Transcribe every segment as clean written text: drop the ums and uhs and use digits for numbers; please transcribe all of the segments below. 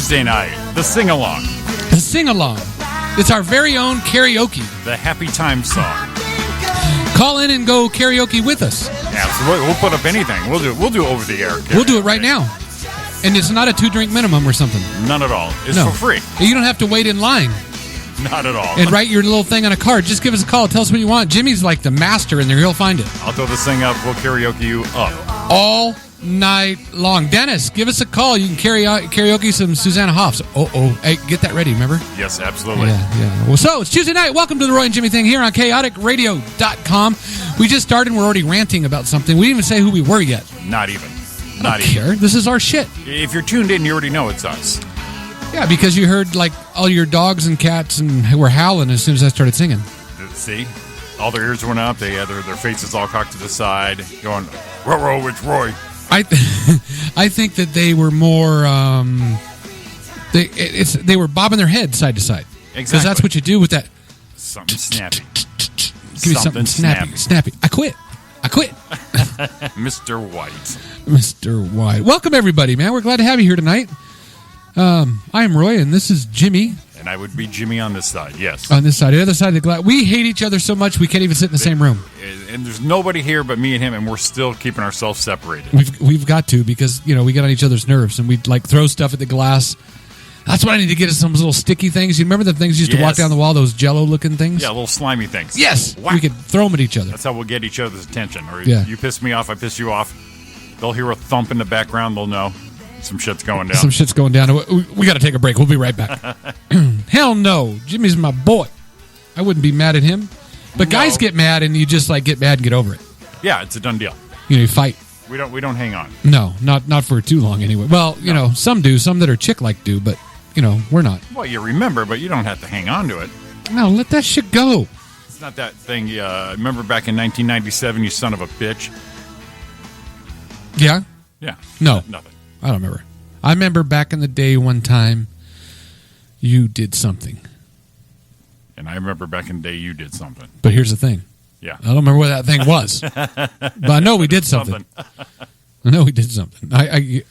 Tuesday night, the sing-along. The sing-along. It's our very own karaoke. The happy time song. Call in and go karaoke with us. Absolutely. We'll put up anything. We'll do over the air. We'll do it right now. And it's not a 2-drink minimum or something. None at all. It's No. for free. You don't have to wait in line Not at all. and write your little thing on a card. Just give us a call. Tell us what you want. Jimmy's like the master in there. He'll find it. I'll throw this thing up. We'll karaoke you up. All night long. Dennis, give us a call. You can karaoke some Susanna Hoffs. Hey, get that ready, remember? Yes, absolutely. Yeah. Well, so it's Tuesday night. Welcome to the Roy and Jimmy thing here on chaoticradio.com. We just started and we're already ranting about something. We didn't even say who we were yet. Not even. I don't care. This is our shit. If you're tuned in, you already know it's us. Yeah, because you heard like all your dogs and cats and were howling as soon as I started singing. See? All their ears went up. They had their faces all cocked to the side, going, "Ruh-roh, it's Roy." I think that they were more they were bobbing their head side to side. Exactly. Because that's what you do with that. Something snappy. Give me something snappy. I quit. Mr. White. Mr. White. Welcome everybody, man. We're glad to have you here tonight. I am Roy and this is Jimmy. And I would be Jimmy on this side, yes. On this side. The other side of the glass. We hate each other so much we can't even sit in the same room. And there's nobody here but me and him, and we're still keeping ourselves separated. We've got to because, we get on each other's nerves and we like throw stuff at the glass. That's what I need to get is some little sticky things. You remember the things you used to walk down the wall, those Jell-O looking things? Yeah, little slimy things. Yes! Whack. We could throw them at each other. That's how we'll get each other's attention. Or Yeah. you piss me off, I piss you off. They'll hear a thump in the background, they'll know some shit's going down. Some shit's going down. We got to take a break. We'll be right back. Hell no. Jimmy's my boy. I wouldn't be mad at him. But guys get mad and you just like get mad and get over it. Yeah, it's a done deal. You fight. We don't hang on. No, not for too long anyway. Well, some do. Some that are chick-like do, but, we're not. Well, you remember, but you don't have to hang on to it. No, let that shit go. It's not that thing. Remember back in 1997, you son of a bitch? Yeah? Yeah. No. Nothing. I don't remember. I remember back in the day one time you did something. And I remember back in the day you did something. But here's the thing. Yeah. I don't remember what that thing was. But I know we did something. I know we did something. I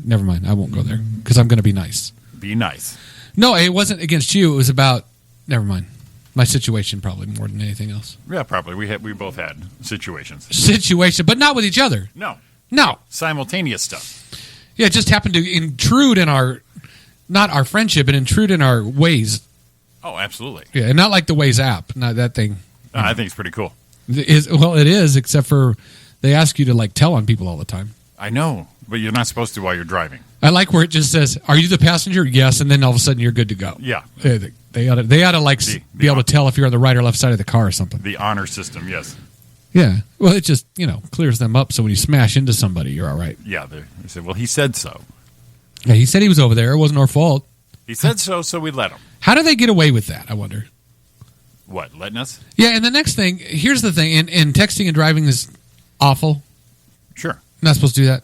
never mind. I won't go there because I'm going to be nice. Be nice. No, it wasn't against you. It was about, never mind. My situation probably more than anything else. Yeah, probably. We both had situations. Situation, but not with each other. No. Simultaneous stuff. Yeah, it just happened to intrude in not our friendship, but intrude in our ways. Oh, absolutely. Yeah, and not like the Waze app. Not that thing. I think it's pretty cool. It is, except for they ask you to like tell on people all the time. I know, but you're not supposed to while you're driving. I like where it just says, "Are you the passenger?" Yes, and then all of a sudden you're good to go. Yeah. They ought to like be able to tell if you're on the right or left side of the car or something. The honor system, yes. Yeah. Well, it just clears them up so when you smash into somebody, you're all right. Yeah. They said, well, he said so. Yeah, he said he was over there. It wasn't our fault. He said so we let him. How do they get away with that? I wonder. What, letting us? Yeah, and the next thing, here's the thing, and texting and driving is awful. Sure. Not supposed to do that.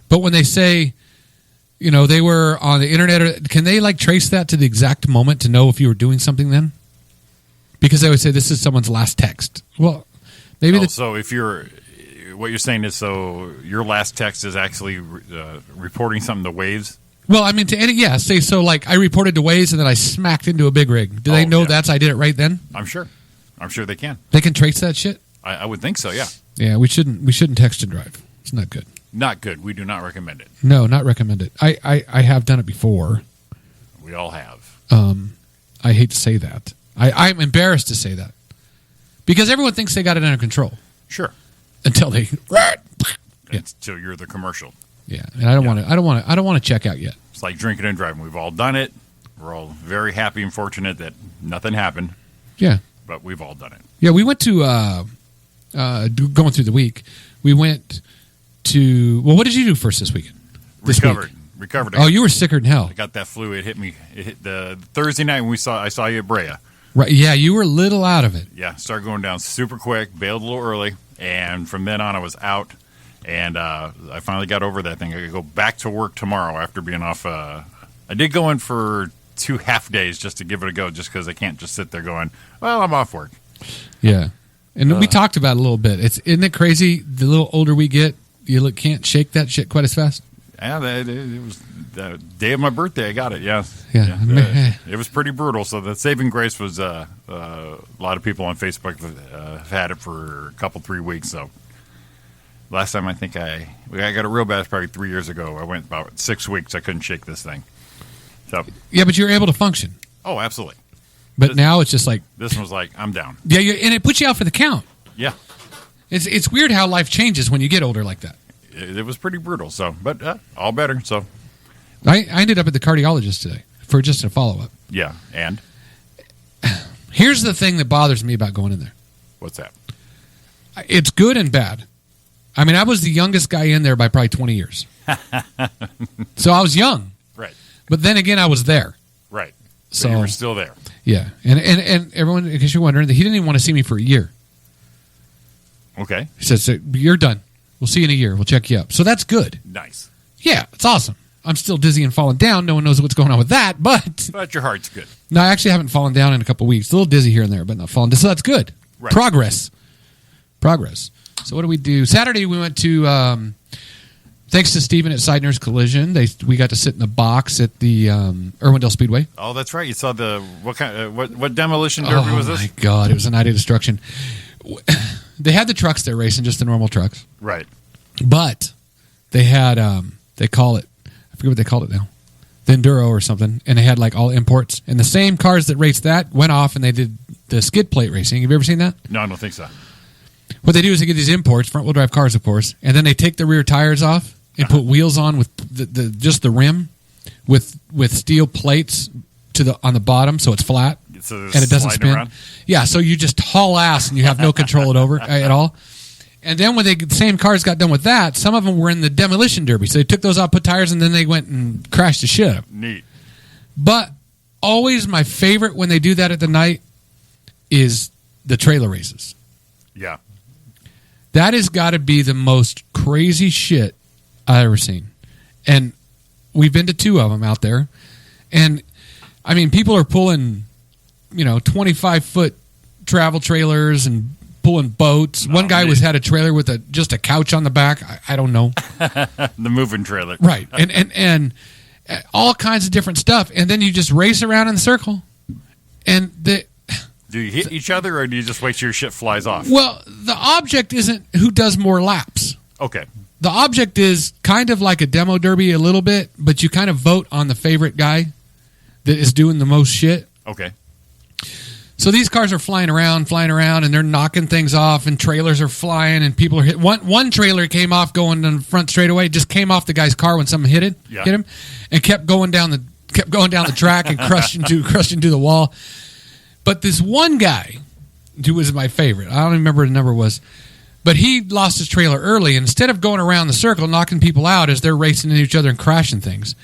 But when they say, they were on the internet, can they like trace that to the exact moment to know if you were doing something then? Because they would say this is someone's last text. Well, maybe. So if what you're saying is, so your last text is actually reporting something to Waze? Well, I mean, say so. Like I reported to Waze and then I smacked into a big rig. Do they know I did it right then? I'm sure they can. They can trace that shit. I would think so. Yeah. Yeah, we shouldn't text and drive. It's not good. Not good. We do not recommend it. No, not recommend it. I have done it before. We all have. I hate to say that. I'm embarrassed to say that because everyone thinks they got it under control. Sure. Until they. Until you're the commercial. Yeah, and I don't want to check out yet. It's like drinking and driving. We've all done it. We're all very happy and fortunate that nothing happened. Yeah, but we've all done it. Yeah, we went to going through the week. We went to what did you do first this weekend? Recovered. Oh, you were sicker than hell. I got that flu. It hit me. It hit the Thursday night when I saw you at Brea. Right. Yeah, you were a little out of it. Yeah, started going down super quick. Bailed a little early, and from then on I was out. And I finally got over that thing. I could go back to work tomorrow after being off. I did go in for 2 half days just to give it a go, just because I can't just sit there going, well, I'm off work. Yeah. And we talked about it a little bit. Isn't it crazy? The little older we get, you can't shake that shit quite as fast. Yeah, it was the day of my birthday. I got it. Yeah, Yeah. It was pretty brutal. So the saving grace was a lot of people on Facebook have had it for a couple 3 weeks. So last time I think I got it real bad probably 3 years ago. I went about 6 weeks. I couldn't shake this thing. So Yeah, but you're able to function. oh, absolutely. But now it's just like, This one was like I'm down. yeah, and it puts you out for the count. Yeah, It's weird how life changes when you get older like that. it was pretty brutal. So, but all better. So I ended up at the cardiologist today for just a follow-up. yeah, and Here's the thing that bothers me about going in there. what's that? It's good and bad. I mean, I was the youngest guy in there by probably 20 years. So I was young. Right, But then again, I was there. right. So- you were still there. Yeah. And everyone, in case you're wondering, he didn't even want to see me for a year. Okay, He said, so you're done. We'll see you in a year. We'll check you up. So that's good. nice. Yeah, it's awesome. I'm still dizzy and falling down. No one knows what's going on with that. But But your heart's good. no, I actually haven't fallen down in a couple weeks. A little dizzy here and there, but not falling down. So that's good. Right. Progress. So what do we do? Saturday we went to, thanks to Steven at Seidner's Collision, we got to sit in the box at the Irwindale Speedway. Oh, that's right. You saw the what kind? What demolition derby was this? Oh, my God. It was a night of destruction. They had the trucks there racing, just the normal trucks. Right. But they had, they call it, I forget what they called it now, the Enduro or something, and they had like all imports. And the same cars that raced that went off and they did the skid plate racing. Have you ever seen that? No, I don't think so. What they do is they get these imports, front wheel drive cars, of course, and then they take the rear tires off and put wheels on with just the rim with steel plates on the bottom, so it's flat So and it doesn't spin. around. Yeah, so you just haul ass and you have no control over at all. And then when the same cars got done with that, some of them were in the demolition derby, so they took those out, put tires, and then they went and crashed the shit up. Neat. But always my favorite when they do that at the night is the trailer races. Yeah. That has got to be the most crazy shit I've ever seen. And we've been to 2 of them out there. And, I mean, people are pulling, 25-foot travel trailers and pulling boats. One guy had a trailer with just a couch on the back. I don't know. The moving trailer. Right. And all kinds of different stuff. And then you just race around in a circle. And Do you hit each other, or do you just wait till your shit flies off? well, the object isn't who does more laps. Okay. The object is kind of like a demo derby a little bit, but you kind of vote on the favorite guy that is doing the most shit. Okay. So these cars are flying around, and they're knocking things off, and trailers are flying, and people are hit. One trailer came off going on the front straightaway, just came off the guy's car when someone hit him, and kept going down the track and crushed into the wall. But this one guy, who was my favorite, I don't even remember what the number was, but he lost his trailer early. And instead of going around the circle knocking people out as they're racing into each other and crashing things,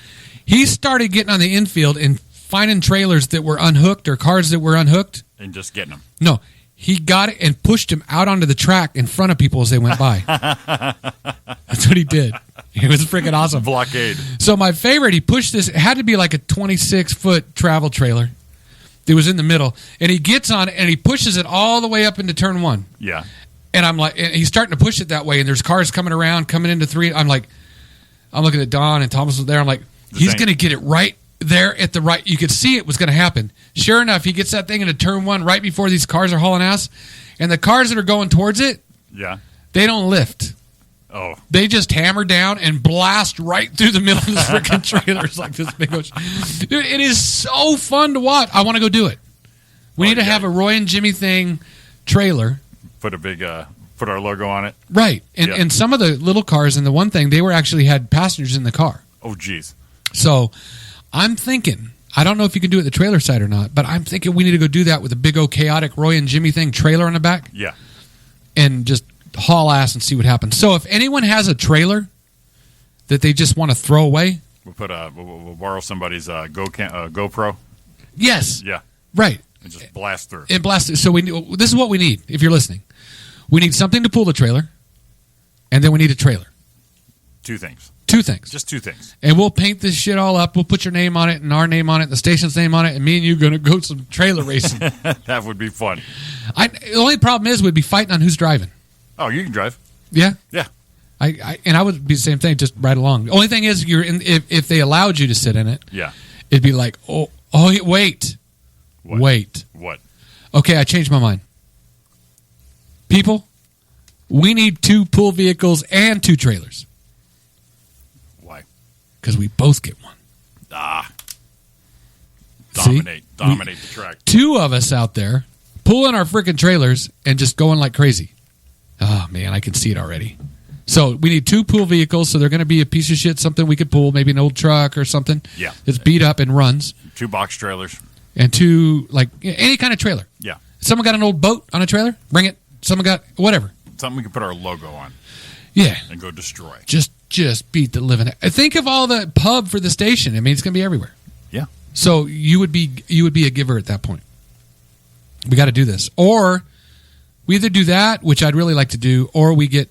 he started getting on the infield and finding trailers that were unhooked or cars that were unhooked. And just getting them. No, he got it and pushed him out onto the track in front of people as they went by. That's what he did. It was freaking awesome. Blockade. So my favorite, he pushed this. It had to be like a 26-foot travel trailer. It was in the middle, and he gets on it and he pushes it all the way up into turn 1. Yeah. And I'm like, and he's starting to push it that way, and there's cars coming into 3. I'm looking at Don and Thomas was there. I'm like, he's going to get it right there at the right. You could see it was going to happen. Sure enough, he gets that thing into turn 1 right before these cars are hauling ass, and the cars that are going towards it, Yeah. they don't lift. Oh. They just hammer down and blast right through the middle of the freaking trailers like this big ocean. Dude, it is so fun to watch. I want to go do it. We need to have a Roy and Jimmy thing trailer. Put a big, put our logo on it. Right. And some of the little cars in the one thing, they were actually had passengers in the car. Oh, geez. So I'm thinking, I don't know if you can do it at the trailer side or not, but I'm thinking we need to go do that with a big old chaotic Roy and Jimmy thing trailer on the back. Yeah. And just haul ass and see what happens. So if anyone has a trailer that they just want to throw away, we'll borrow somebody's GoPro. yes, Yeah. right, And just blast through. and blast it. So this is what we need. If you're listening, we need something to pull the trailer, and then we need a trailer. 2 things. 2 things. Just 2 things. And we'll paint this shit all up. We'll put your name on it and our name on it, and the station's name on it, and me and you going to go some trailer racing. That would be fun. The only problem is we'd be fighting on who's driving. Oh, you can drive. Yeah. Yeah. I would be the same thing, just right along. The only thing is, if they allowed you to sit in it, Yeah. it'd be like, wait. What? Wait. What? Okay, I changed my mind. People, we need 2 pool vehicles and 2 trailers Why? because we both get one. Dominate See? the track. 2 of us out there pulling our freaking trailers and just going like crazy. Oh, man, I can see it already. So we need 2 pool vehicles, so they're going to be a piece of shit, something we could pull, maybe an old truck or something. Yeah. It's beat up and runs. 2 box trailers. And 2, like, any kind of trailer. Yeah. Someone got an old boat on a trailer? Bring it. Someone got whatever. Something we can put our logo on Yeah. and go destroy. Just beat the living. Think of all the pub for the station. I mean, it's going to be everywhere. Yeah. So you would be a giver at that point. We got to do this, or we either do that, which I'd really like to do, or we could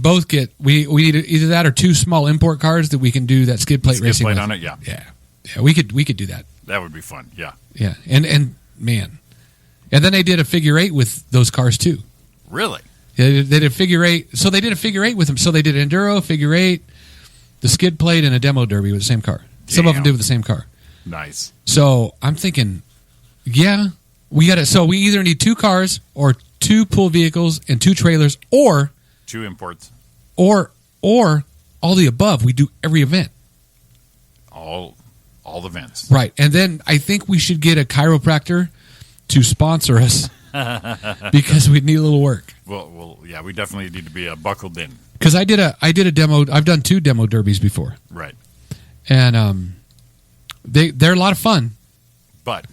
both get we need either that or 2 small import cars that we can do that skid plate racing with. On it. Yeah. Yeah, we could do that. That would be fun. Yeah. Yeah, and man, and then they did a figure 8 with those cars too. Really? Yeah, they did a figure 8. So they did a figure 8 with them. So they did enduro, figure 8, the skid plate, and a demo derby with the same car. Some of them did with the same car. Nice. So I'm thinking, yeah, we got it. So we either need 2 cars or 2 pool vehicles and 2 trailers, or 2 imports. or all the above. We do every event, All the events. right? And then I think we should get a chiropractor to sponsor us because we need a little work. Well, yeah, we definitely need to be buckled in. Because I did a demo. I've done 2 demo derbies before, Right. and they're a lot of fun. But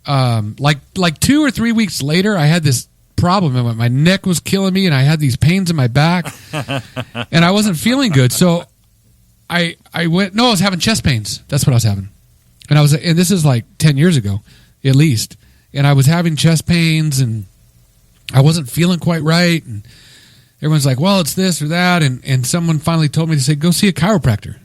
Like 2 or 3 weeks later, I had this problem. My neck was killing me, and I had these pains in my back, and I wasn't feeling good. So I went. No, I was having chest pains. That's what I was having, and this is like 10 years ago, at least. And I was having chest pains, and I wasn't feeling quite right. And everyone's like, "Well, it's this or that," and someone finally told me to say, "Go see a chiropractor."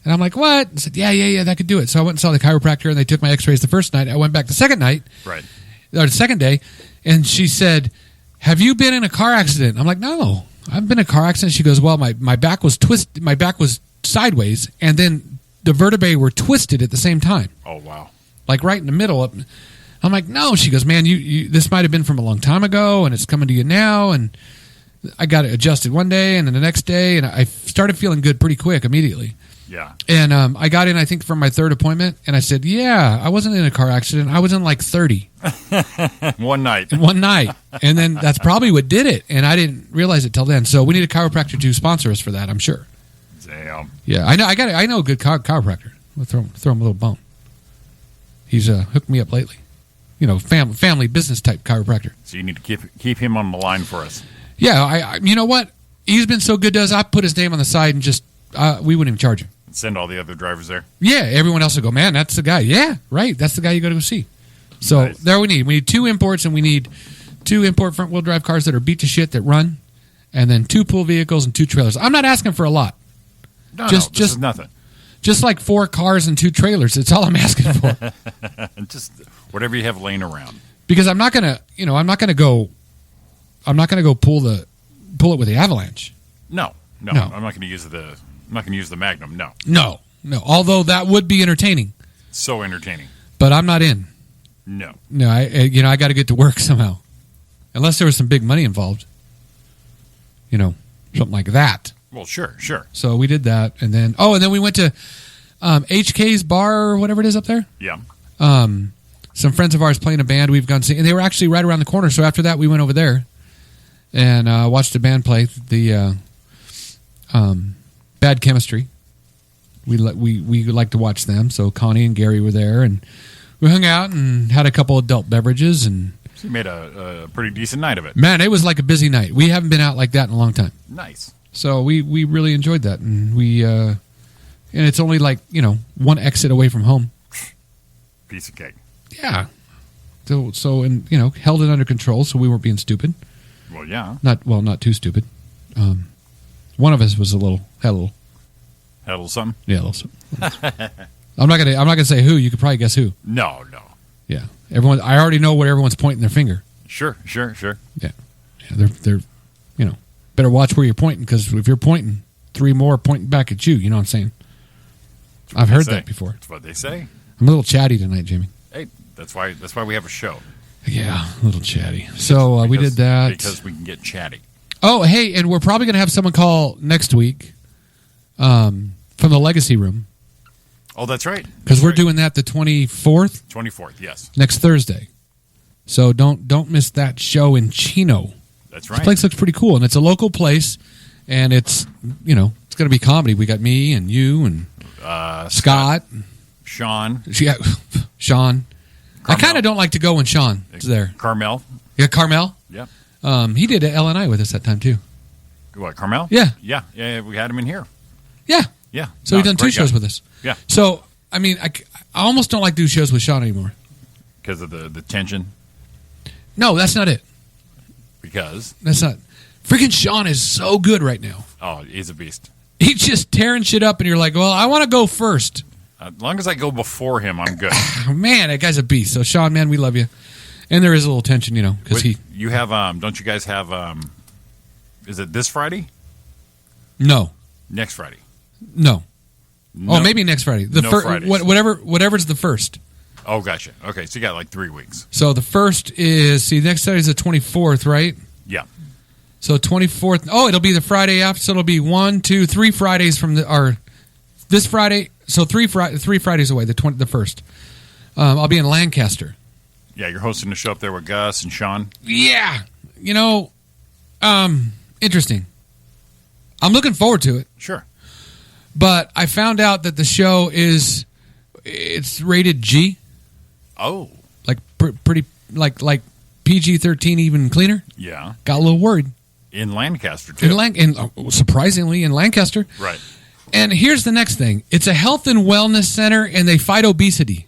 And I'm like, what? I said, yeah, that could do it. So I went and saw the chiropractor, and they took my x-rays the first night. I went back the second night, right. or the second day, and she said, have you been in a car accident? I'm like, no, I've been in a car accident. She goes, well, my back was twisted. My back was sideways, and then the vertebrae were twisted at the same time. Oh, wow. Like right in the middle. I'm like, no. She goes, man, you this might have been from a long time ago, and it's coming to you now. And I got it adjusted one day, and then the next day, and I started feeling good pretty quick immediately. Yeah. And I got in, I think, from my 3rd appointment, and I said, yeah, I wasn't in a car accident. I was in like 30. One night. One night. And then that's probably what did it, and I didn't realize it till then. So we need a chiropractor to sponsor us for that, I'm sure. Damn. Yeah, I know a good chiropractor. We'll throw him a little bone. He's hooked me up lately. You know, family business type chiropractor. So you need to keep him on the line for us. Yeah, I you know what? He's been so good to us, I put his name on the side and just, we wouldn't even charge him. Send all the other drivers there. Yeah, everyone else will go, man, that's the guy. Yeah, right. That's the guy you got to go see. So Nice. there we need 2 imports, and we need 2 import front wheel drive cars that are beat to shit that run, and then 2 pool vehicles and 2 trailers. I'm not asking for a lot. No, Just- this is nothing. Just like 4 cars and 2 trailers. That's all I'm asking for. Just whatever you have laying around. Because I'm not gonna go pull it with the Avalanche. No. No. I'm not going to use the Magnum. No. No. Although that would be entertaining, So entertaining. but I'm not in. No. No, I got to get to work somehow, unless there was some big money involved. Something like that. Well, sure. So we did that, and then we went to HK's bar or whatever it is up there. Yeah. Some friends of ours playing a band we've gone to see, and they were actually right around the corner. So after that, we went over there and watched the band play the Bad Chemistry. We like to watch them. So Connie and Gary were there, and we hung out and had a couple adult beverages, and So you made a pretty decent night of it. man, it was like a busy night. We haven't been out like that in a long time. Nice. So we really enjoyed that, and and it's only like 1 exit away from home. Piece of cake. Yeah. So and held it under control, so we weren't being stupid. Well, yeah. Not too stupid. One of us was had a little something. yeah, a little something. I'm not gonna say who. You could probably guess who. No. Yeah, everyone. I already know where everyone's pointing their finger. Sure. Yeah, they're better watch where you're pointing, because if you're pointing, 3 more are pointing back at you. You know what I'm saying? I've heard that before. That's what they say. I'm a little chatty tonight, Jamie. Hey, that's why we have a show. Yeah, a little chatty. So we did that. Because we can get chatty. Oh, hey, and we're probably going to have someone call next week from the Legacy Room. Oh, that's right. Because we're doing that the 24th. 24th, yes. Next Thursday. So don't miss that show in Chino. That's right. This place looks pretty cool, and it's a local place, and it's going to be comedy. We got me and you and Scott. Sean. Yeah, Sean. Carmel. I kind of don't like to go when Sean is there. Carmel. Yeah, Carmel. Yep. He did LNI with us that time, too. What, Carmel? Yeah. Yeah, we had him in here. Yeah. Yeah. So he's done 2 shows with us. Yeah. So, I mean, I almost don't like to do shows with Sean anymore. Because of the tension? No, that's not it. Because? That's not. Freaking Sean is so good right now. Oh, he's a beast. He's just tearing shit up, and you're like, well, I want to go first. As long as I go before him, I'm good. Oh, man, that guy's a beast. So, Sean, man, we love you. And there is a little tension, because You have, don't you guys have, is it this Friday? No. Next Friday? No. No. Oh, maybe next Friday. The Fridays. Whatever's the first. Oh, gotcha. Okay, so you got like 3 weeks. So the first is, next Saturday is the 24th, right? Yeah. So 24th. Oh, it'll be the Friday after. So it'll be 1, 2, 3 Fridays from this Friday. So 3 Fridays away. The first. I'll be in Lancaster. Yeah, you're hosting a show up there with Gus and Sean. Yeah, interesting. I'm looking forward to it. Sure. But I found out that the show it's rated G. Oh. Like pretty like PG-13, even cleaner. Yeah. Got a little worried. In Lancaster too. Surprisingly in Lancaster. Right. And here's the next thing. It's a health and wellness center, and they fight obesity.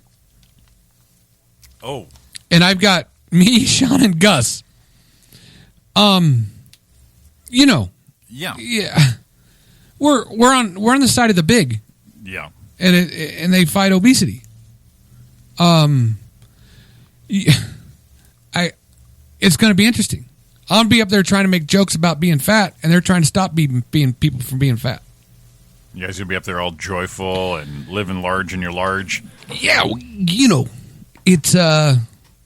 Oh. And I've got me, Sean, and Gus. Yeah. Yeah. We're on the side of the big. Yeah. And they fight obesity. It's going to be interesting. I'll be up there trying to make jokes about being fat, and they're trying to stop being people from being fat. You guys gonna be up there all joyful and living large in your large. Yeah, it's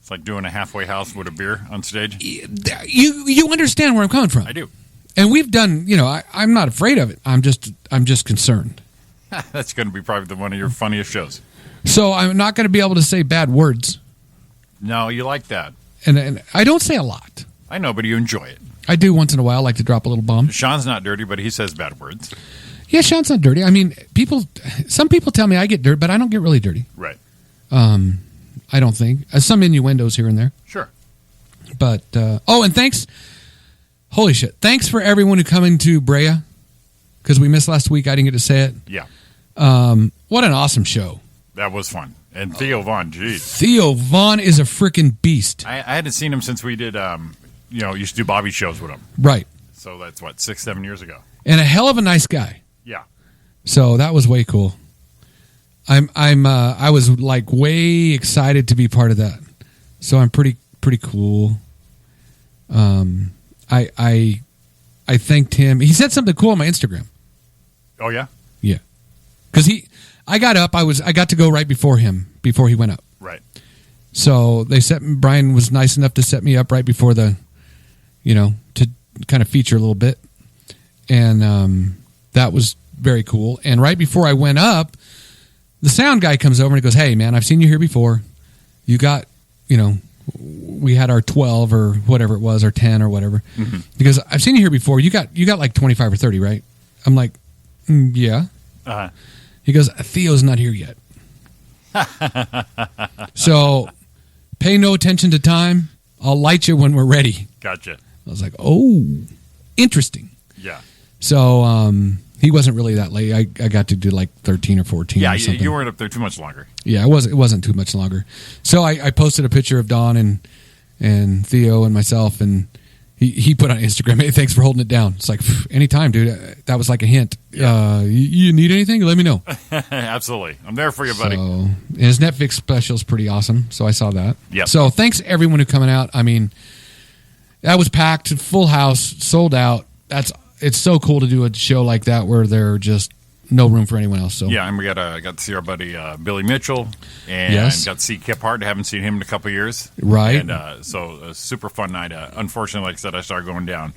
It's like doing a halfway house with a beer on stage. You understand where I'm coming from. I do. And we've done. I'm not afraid of it. I'm just concerned. That's going to be probably one of your funniest shows. So I'm not going to be able to say bad words. No, you like that. And I don't say a lot. I know, but you enjoy it. I do once in a while like to drop a little bomb. Sean's not dirty, but he says bad words. Yeah, Sean's not dirty. I mean, some people tell me I get dirty, but I don't get really dirty. Right. I don't think. Some innuendos here and there. Sure. But, and thanks. Holy shit. Thanks for everyone who come into Brea, because we missed last week. I didn't get to say it. Yeah. What an awesome show. That was fun. And Theo Vaughn, geez. Theo Vaughn is a freaking beast. I hadn't seen him since we did, used to do Bobby shows with him. Right. So that's, 6-7 years ago. And a hell of a nice guy. Yeah. So that was way cool. I was like way excited to be part of that. So I'm pretty cool. I thanked him. He said something cool on my Instagram. Oh yeah? Yeah. Cuz I got up, I got to go right before him before he went up. Right. So Brian was nice enough to set me up right before to kind of feature a little bit. And that was very cool. And right before I went up, the sound guy comes over and he goes, "Hey, man, I've seen you here before. You got, we had our 12 or whatever it was, or 10 or whatever." Mm-hmm. Because I've seen you here before. You got like 25 or 30, right? I'm like, yeah. Uh-huh. He goes, "Theo's not here yet." So pay no attention to time. I'll light you when we're ready. Gotcha. I was like, oh, interesting. Yeah. So he wasn't really that late. I got to do like 13 or 14 yeah, or something. You weren't up there too much longer. Yeah, it wasn't too much longer. So I posted a picture of Don and Theo and myself, and he put on Instagram, "Hey, thanks for holding it down." It's like, anytime, dude. That was like a hint. Yeah. You need anything? Let me know. Absolutely. I'm there for you, buddy. So, and his Netflix special is pretty awesome, so I saw that. Yep. So thanks everyone who coming out. I mean, that was packed, full house, sold out. That's it's so cool to do a show like that where there just no room for anyone else. So Yeah, and we got to see our buddy Billy Mitchell, and Yes. got to see Kip Hart. Haven't seen him in a couple of years, Right. And so a super fun night. Unfortunately, like I said, I started going down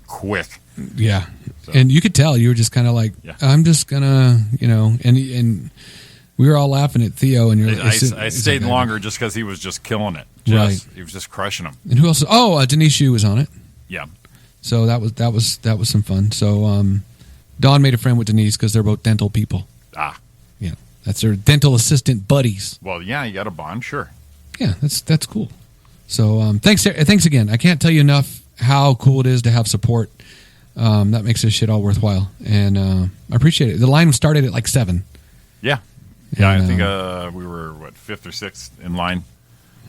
quick. yeah, and you could tell you were just kind of like, Yeah. I'm just gonna, and we were all laughing at Theo, and you're. I stayed longer just because he was just killing it. Right. He was just crushing them. And who else? Oh, Denise Shue was on it. Yeah. So that was some fun. So Dawn made a friend with Denise because they're both dental people. Ah. Yeah, that's their dental assistant buddies. Well, yeah, you got a bond, sure. Yeah, that's cool. So thanks again. I can't tell you enough how cool it is to have support. That makes this shit all worthwhile, and I appreciate it. The line started at like 7. Yeah. Yeah, And, I think we were, 5th or 6th in line.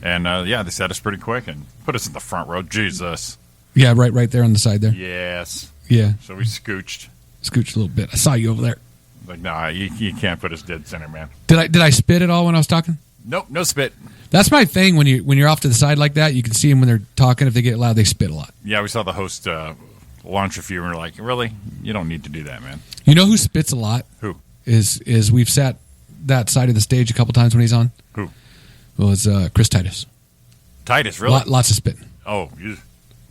And, they set us pretty quick and put us in the front row. Jesus. Yeah, right there on the side there. Yes. Yeah, So we scooched. scooched a little bit. I saw you over there. Like, nah, you can't put us dead center, man. Did I spit at all when I was talking? Nope, no spit. That's my thing. When you're off to the side like that, you can see them when they're talking. If they get loud, they spit a lot. Yeah, we saw the host launch a few, and we're like, really? You don't need to do that, man. You know who spits a lot? Who? Is we've sat that side of the stage a couple times when he's on. Who? Well, it's Chris Titus. Titus, really? Lots of spitting. Oh, you...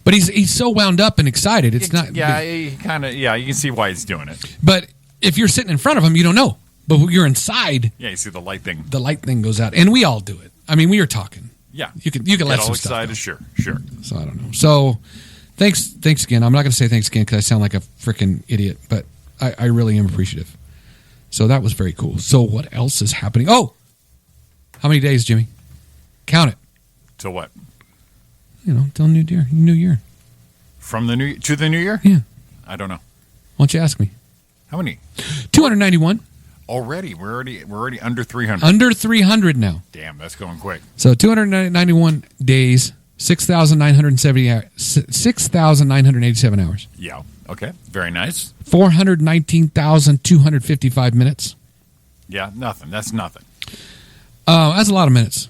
But he's so wound up and excited. It's not. Yeah, he kind of. Yeah, you can see why he's doing it. But if you're sitting in front of him, you don't know. But when you're inside, Yeah, you see the light thing. the light thing goes out, and we all do it. I mean, we are talking. Yeah, You can get let all some excited. stuff Sure. go. So I don't know. So thanks again. I'm not going to say thanks again because I sound like a freaking idiot, but I really am appreciative. So that was very cool. So what else is happening? Oh, how many days, Jimmy? Count it. To what? Till New Year. From the new to the new year? Yeah. I don't know. Why don't you ask me? How many 291. already? We're already under 300. Under 300 now. Damn, that's going quick. So 291 days, 6,987 hours, Yeah. Okay. Very nice. 419,255 minutes. Yeah. Nothing. That's nothing. That's a lot of minutes,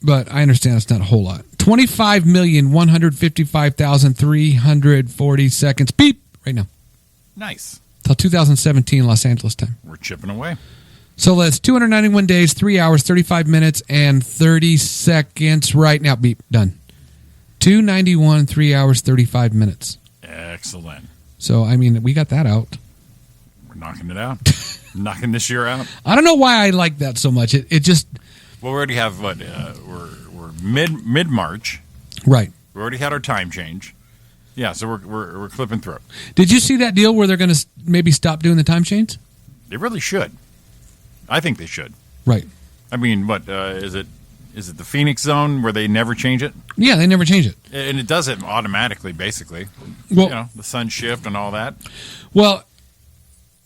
but I understand it's not a whole lot. 25,155,340 seconds. Beep right now. Nice. Till 2017 Los Angeles time. We're chipping away. So that's 291 days, 3 hours, 35 minutes, and 30 seconds right now. Beep. Done. 291, 3 hours, 35 minutes. Excellent. So, I mean, we got that out. We're knocking it out. Knocking this year out. I don't know why I like that so much. It just... Well, we already have what? We're mid March. Right. We already had our time change. Yeah, so we're clipping through. Did you see that deal where they're going to maybe stop doing the time chains? They really should. I think they should. Right. I mean, what is it? Is it the Phoenix zone where they never change it? Yeah, they never change it. And it does it automatically, basically. Well, the sun shift and all that. Well,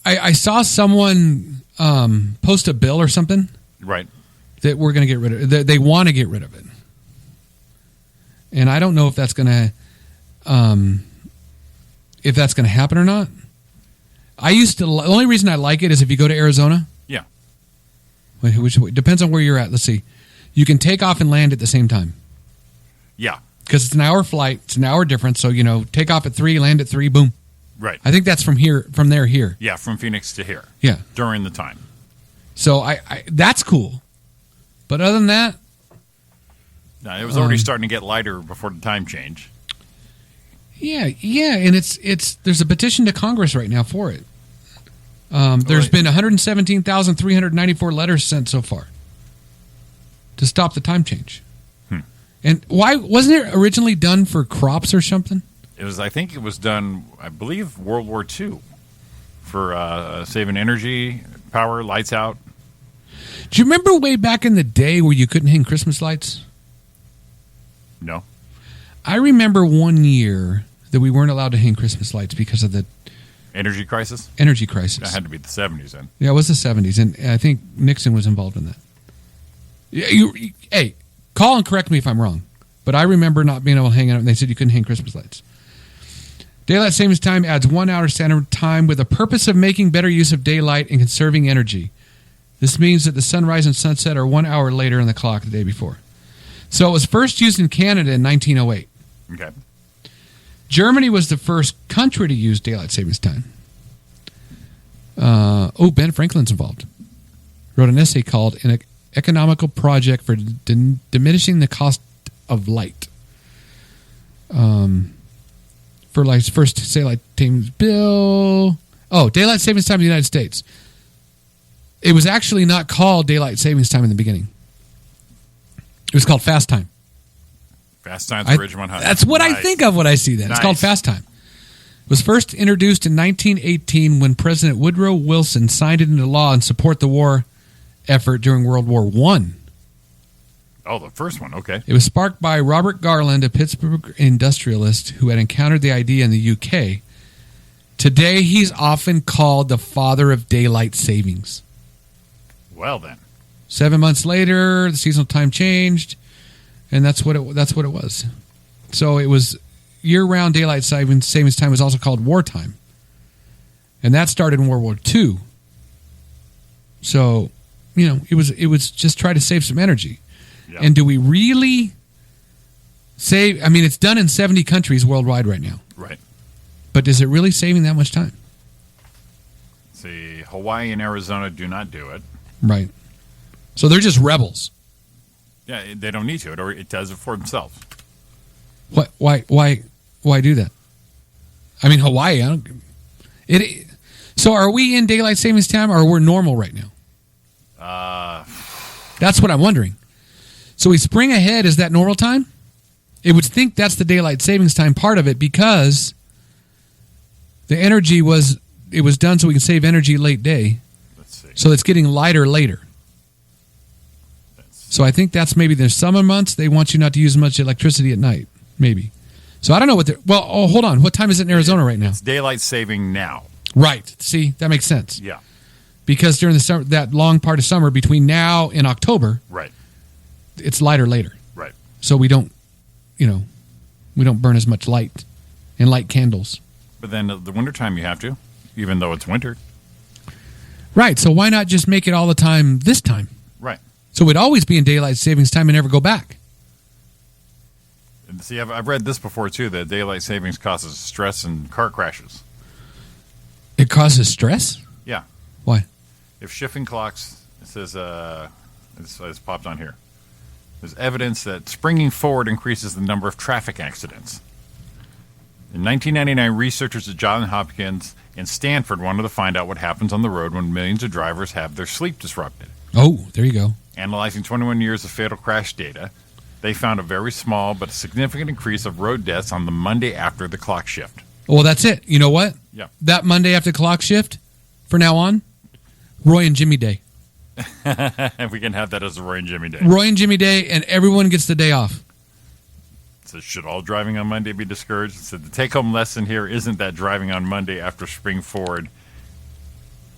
I saw someone post a bill or something Right. that we're going to get rid of. That they want to get rid of it, and I don't know if that's going to happen or not. I used to. The only reason I like it is if you go to Arizona. Yeah. Which depends on where you're at. Let's see. You can take off and land at the same time Yeah. because it's an hour flight. It's an hour difference. So take off at 3, land at 3, boom. Right. I think that's from there here. Yeah, from Phoenix to here Yeah. during the time. So I that's cool. But other than that, No, it was already starting to get lighter before the time change. yeah, and it's there's a petition to Congress right now for it. There's Right. been 117,394 letters sent so far to stop the time change. And why wasn't it originally done for crops or something? I think it was done, I believe, World War II for saving energy, power, lights out. Do you remember way back in the day where you couldn't hang Christmas lights? No. I remember one year that we weren't allowed to hang Christmas lights because of the Energy crisis? energy crisis. That had to be the 70s then. Yeah, it was the 70s, and I think Nixon was involved in that. Hey, call and correct me if I'm wrong, but I remember not being able to hang out, and they said you couldn't hang Christmas lights. Daylight savings time adds 1 hour standard time with the purpose of making better use of daylight and conserving energy. This means that the sunrise and sunset are 1 hour later on the clock the day before. So it was first used in Canada in 1908. Okay. Germany was the first country to use daylight savings time. Ben Franklin's involved. Wrote an essay called "An Economical Project for Diminishing the Cost of Light." For like first daylight savings bill. Oh, daylight savings time in the United States. It was actually not called daylight savings time in the beginning. It was called fast time. Fast times for Ridge 100. That's what I think of when I see that. It's called fast time. It was first introduced in 1918 when President Woodrow Wilson signed it into law and support the war effort during World War I. Oh, the first one. Okay. It was sparked by Robert Garland, a Pittsburgh industrialist who had encountered the idea in the UK. Today, he's often called the father of daylight savings. Well, then. 7 months later, the seasonal time changed, and that's what it was. So it was year-round daylight savings time was also called wartime, and that started in World War II. So, it was just try to save some energy. Yep. And do we really save? I mean, it's done in 70 countries worldwide right now. Right. But is it really saving that much time? See, Hawaii and Arizona do not do it. Right. So they're just rebels. Yeah, they don't need to. It does it for themselves. What? Why do that? I mean, Hawaii. So are we in daylight savings time, or we're normal right now? That's what I'm wondering. So we spring ahead. Is that normal time? It would think that's the daylight savings time part of it, because the energy was done so we can save energy late day. Let's see. So it's getting lighter later. So I think that's maybe the summer months. They want you not to use much electricity at night, maybe. So I don't know what they're... Well, hold on. What time is it in Arizona right now? It's daylight saving now. Right. See, that makes sense. Yeah. Because during the summer, that long part of summer between now and October, right, it's lighter later. Right. So we don't burn as much light and light candles. But then the wintertime you have to, even though it's winter. Right. So why not just make it all the time this time? Right. So we'd always be in daylight savings time and never go back. And see, I've read this before, too, that daylight savings causes stress and car crashes. It causes stress? Yeah. Why? If shifting clocks, it says, it's popped on here. There's evidence that springing forward increases the number of traffic accidents. In 1999, researchers at Johns Hopkins and Stanford wanted to find out what happens on the road when millions of drivers have their sleep disrupted. Oh, there you go. Analyzing 21 years of fatal crash data, they found a very small but significant increase of road deaths on the Monday after the clock shift. Well, that's it. You know what? Yeah. That Monday after clock shift, for now on, Roy and Jimmy Day. And we can have that as a Roy and Jimmy Day. Roy and Jimmy Day, and everyone gets the day off. So should all driving on Monday be discouraged? So the take-home lesson here isn't that driving on Monday after spring forward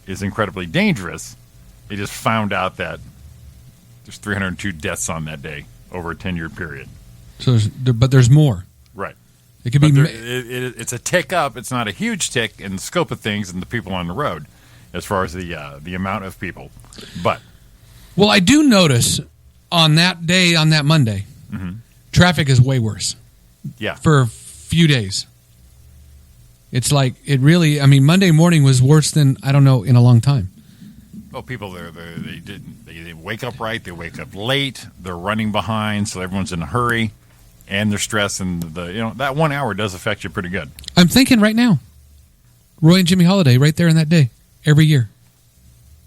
is incredibly dangerous. They just found out that there's 302 deaths on that day over a 10-year period. So, but there's more. Right. It could be. It's a tick up. It's not a huge tick in the scope of things and the people on the road, as far as the amount of people. But well, I do notice on that day, on that Monday, traffic is way worse. Yeah. For a few days. It's like it really. I mean, Monday morning was worse than I don't know in a long time. Well, people they wake up right. They wake up late. They're running behind, so everyone's in a hurry, and they're stressed. And that 1 hour does affect you pretty good. I'm thinking right now, Roy and Jimmy Holiday, right there in that day, every year.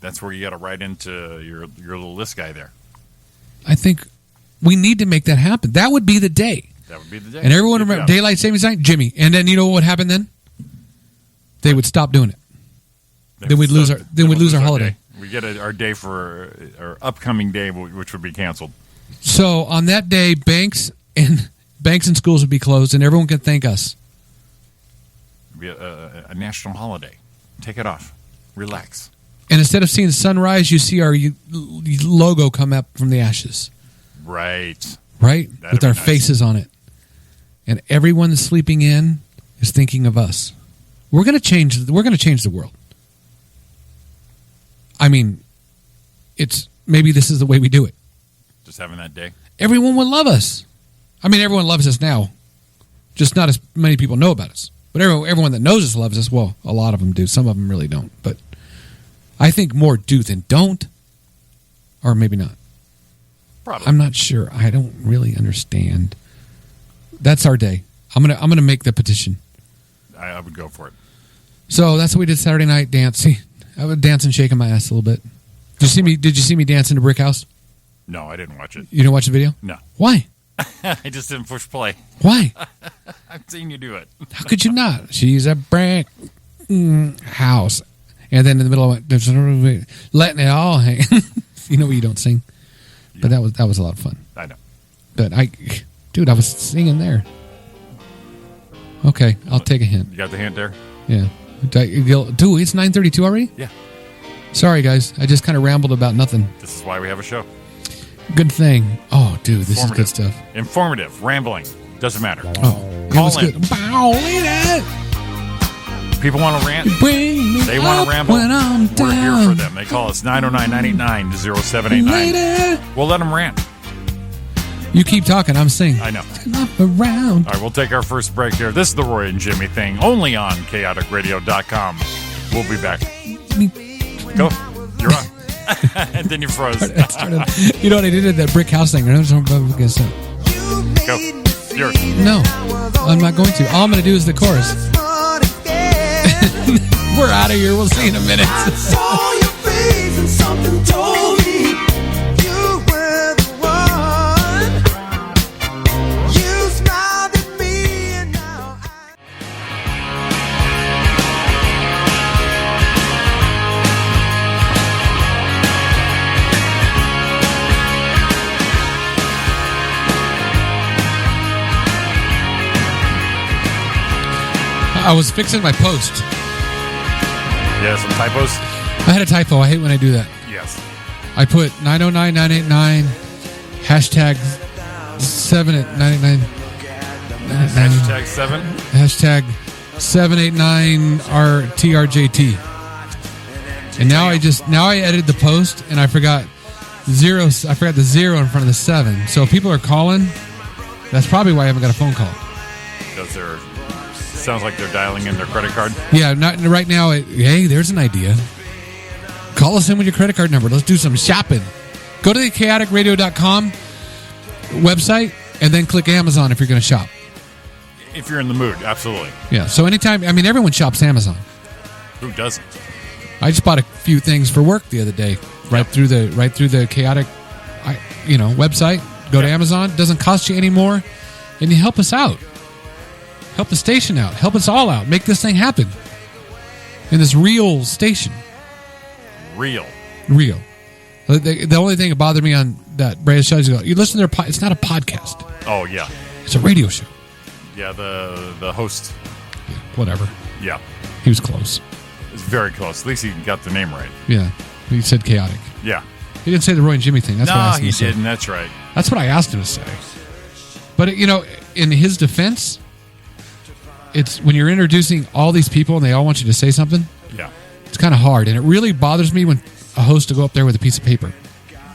That's where you got to write into your little list guy there. I think we need to make that happen. That would be the day. That would be the day. And everyone remember daylight savings time, Jimmy. And then you know what would happen then? They would stop doing it. Then we'd lose our holiday. Day. We get our day for our upcoming day, which would be canceled. So on that day, banks and schools would be closed, and everyone could thank us. It'd be a national holiday. Take it off. Relax. And instead of seeing the sunrise, you see our logo come up from the ashes. Right. Right? That'd with our nice. faces on it. And everyone that's sleeping in is thinking of us. We're going to change the world. I mean, maybe this is the way we do it. Just having that day. Everyone will love us. I mean, everyone loves us now. Just not as many people know about us. But everyone that knows us loves us. Well, a lot of them do. Some of them really don't. But I think more do than don't. Or maybe not. Probably. I'm not sure. I don't really understand. That's our day. I'm gonna make the petition. I would go for it. So that's what we did Saturday night. Dancing. I was dancing, shaking my ass a little bit. Did you see me dancing to Brick House? No, I didn't watch it. You didn't watch the video? No. Why? I just didn't push play. Why? I've seen you do it. How could you not? She's a brick house. And then in the middle of it, letting it all hang. You know what you don't sing? But that was a lot of fun. I know. But I was singing there. Okay, I'll take a hint. You got the hint there? Yeah. Dude, it's 9:32 already? Yeah. Sorry, guys. I just kind of rambled about nothing. This is why we have a show. Good thing. Oh, dude, this is good stuff. Informative, rambling, doesn't matter. Oh, it Call was in. good. Bow, lady. People want to rant. Bring me They want up to ramble. when I'm We're here down. for them. They call us 909-989-0789. Lady. We'll let them rant. You keep talking. I'm singing. I know. Up around. All right, we'll take our first break here. This is the Roy and Jimmy thing, only on chaoticradio.com. We'll be back. Go. You're on. And then you froze. You know what I did at that brick house thing? Go. Yours. No, I'm not going to. All I'm going to do is the chorus. We're out of here. We'll see you in a minute. I saw your face and something told me you were the one. You smiled at me and now I was fixing my post. Yeah, some typos. I had a typo. I hate when I do that. Yes. I put 909-989 hashtag 7 at 989 Hashtag 7. hashtag 789 TRJT. And now I edited the post and I forgot the zero in front of the 7. So if people are calling, that's probably why I haven't got a phone call. Because they're... Sounds like they're dialing in their credit card. Yeah, not right now. Hey, there's an idea. Call us in with your credit card number. Let's do some shopping. Go to the chaoticradio.com website and then click Amazon if you're going to shop. If you're in the mood, absolutely. Yeah, so anytime, everyone shops Amazon. Who doesn't? I just bought a few things for work the other day, right through the chaotic, website. Go to Amazon. It doesn't cost you any more, and you help us out. Help the station out. Help us all out. Make this thing happen. In this real station. Real. The only thing that bothered me on that Brad show is you listen to their it's not a podcast. Oh, yeah. It's a radio show. Yeah, the host. Yeah, whatever. Yeah. He was close. It's very close. At least he got the name right. Yeah. He said chaotic. Yeah. He didn't say the Roy and Jimmy thing. That's what I No, asked him he to say. didn't. That's right. That's what I asked him to say. But, in his defense, it's when you're introducing all these people and they all want you to say something, Yeah. it's kind of hard. And it really bothers me when a host to go up there with a piece of paper.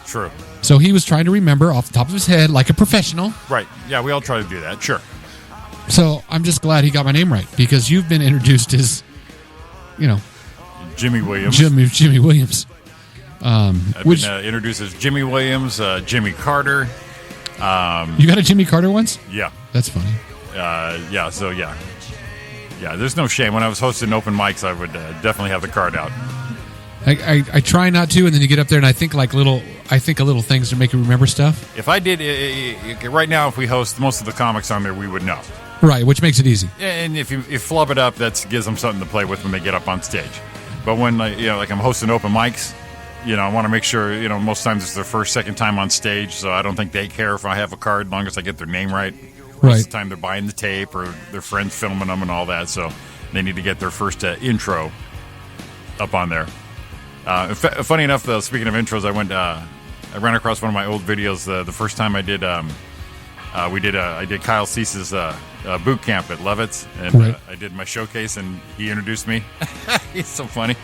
True. So he was trying to remember off the top of his head like a professional. Right. Yeah, we all try to do that. Sure. So I'm just glad he got my name right because you've been introduced as, Jimmy Williams. Jimmy Williams. I've been introduced as Jimmy Williams, Jimmy Carter. You got a Jimmy Carter once? Yeah. That's funny. Yeah, so yeah. Yeah, there's no shame. When I was hosting open mics, I would definitely have the card out. I try not to, and then you get up there and I think of little things to make you remember stuff. If I did, right now, if we host most of the comics on there, we would know. Right, which makes it easy. And if you flub it up, that gives them something to play with when they get up on stage. But when, like I'm hosting open mics, I want to make sure, most times it's their first, second time on stage, so I don't think they care if I have a card as long as I get their name right. Right. Most of the time they're buying the tape or their friends filming them and all that, so they need to get their first intro up on there. Funny enough, though, speaking of intros, I ran across one of my old videos the first time I did. I did Kyle Cease's boot camp at Levitt's, and Right. I did my showcase, and he introduced me. He's so funny.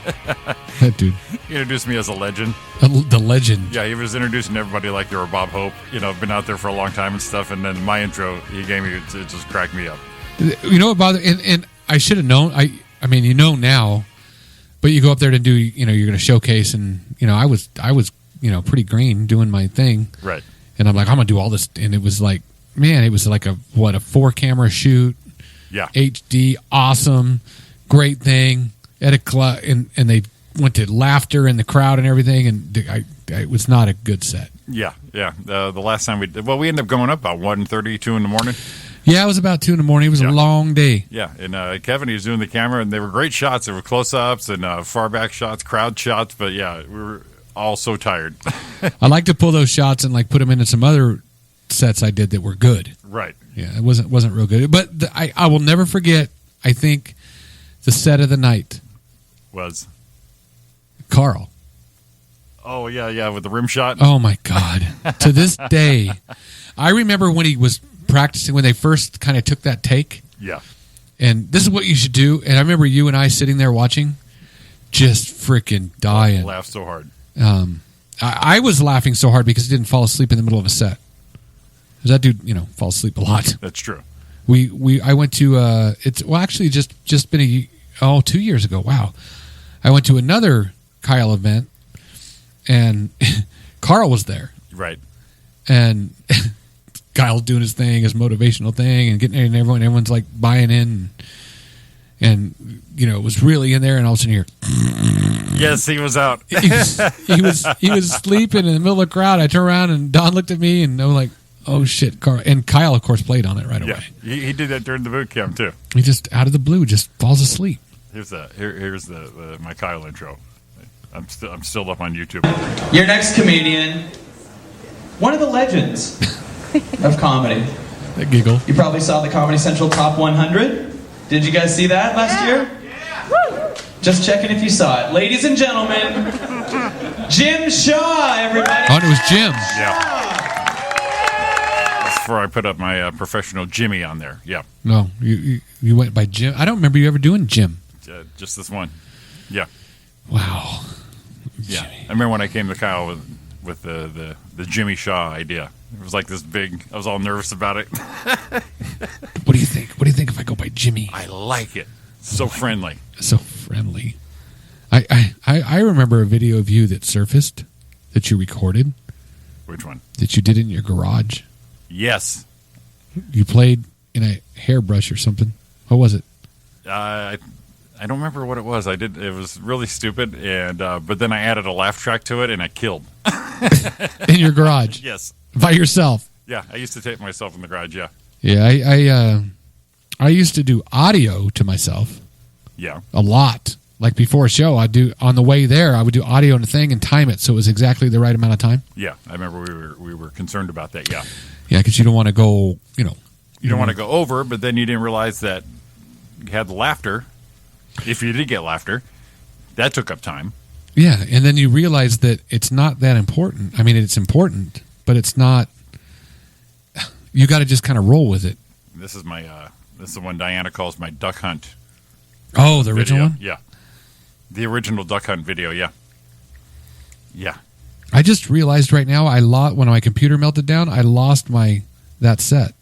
That dude. He introduced me as a legend. The legend. Yeah, he was introducing everybody like they were Bob Hope. Been out there for a long time and stuff. And then my intro, he gave me, it just cracked me up. You know what bothered? And I should have known. I mean, you know now, but you go up there to do. You're going to showcase, and I was pretty green doing my thing, Right. and I'm like, I'm going to do all this, and it was like, man, it was like a 4-camera shoot, Yeah. HD, awesome, great thing at a club, and they went to laughter in the crowd and everything, and it was not a good set. Yeah. The last time we ended up going up about 1:30, 2 in the morning. Yeah, it was about 2 a.m. It was Yeah. a long day. Yeah, and Kevin, he was doing the camera, and they were great shots. There were close-ups and far back shots, crowd shots, but yeah, we were all so tired. I like to pull those shots and like put them into some other sets I did that were good. Right. Yeah, it wasn't real good, but I will never forget. I think the set of the night, Was. Carl. Oh, yeah, with the rim shot. Oh my God! To this day, I remember when he was practicing when they first kind of took that take. Yeah. And this is what you should do. And I remember you and I sitting there watching, just freaking dying. Laughed so hard. I was laughing so hard because he didn't fall asleep in the middle of a set. Because that dude, falls asleep a lot. That's true. I went to actually just been 2 years ago. Wow, I went to another Kyle event, and Carl was there, Right. and Kyle's doing his thing, his motivational thing, and getting everyone's like buying in, and it was really in there, and all of a sudden here. Yes, he was out. he was sleeping in the middle of the crowd. I turned around and Don looked at me and I'm like, oh shit, Carl. And Kyle, of course, played on it right Yeah, away. he did that during the boot camp too. He just out of the blue just falls asleep. Here's the my Kyle intro. I'm still up on YouTube. Your next comedian, one of the legends of comedy. That giggle. You probably saw the Comedy Central Top 100. Did you guys see that last year? Yeah. Just checking if you saw it. Ladies and gentlemen, Jim Shaw, everybody. Oh, and it was Jim. Yeah. That's before I put up my professional Jimmy on there. Yeah. No, you went by Jim. I don't remember you ever doing Jim. Just this one. Yeah. Wow. Yeah. Jimmy. I remember when I came to Kyle with the Jimmy Shaw idea. It was like this big. I was all nervous about it. What do you think? What do you think if I go by Jimmy? I like it. So friendly. So friendly. I remember a video of you that surfaced that you recorded Which one? that you did in your garage. Yes. You played in a hairbrush or something. What was it? I don't remember what it was. I did. It was really stupid, and but then I added a laugh track to it, and I killed. In your garage Yes. by yourself. Yeah. I used to tape myself in the garage. Yeah. Yeah, I used to do audio to myself Yeah. a lot. Like before a show, I'd do on the way there. I would do audio on the thing and time it so it was exactly the right amount of time. Yeah. I remember we were concerned about that. Yeah. Yeah, because you don't want to go. You don't want to go over, but then you didn't realize that you had the laughter. If you did get laughter, that took up time. Yeah, and then you realize that it's not that important. I mean, it's important, but it's not. You got to just kind of roll with it. This is the one Diana calls my duck hunt. Oh, the original video. one? Yeah. The original duck hunt video. Yeah. Yeah. I just realized right now when my computer melted down, I lost that set,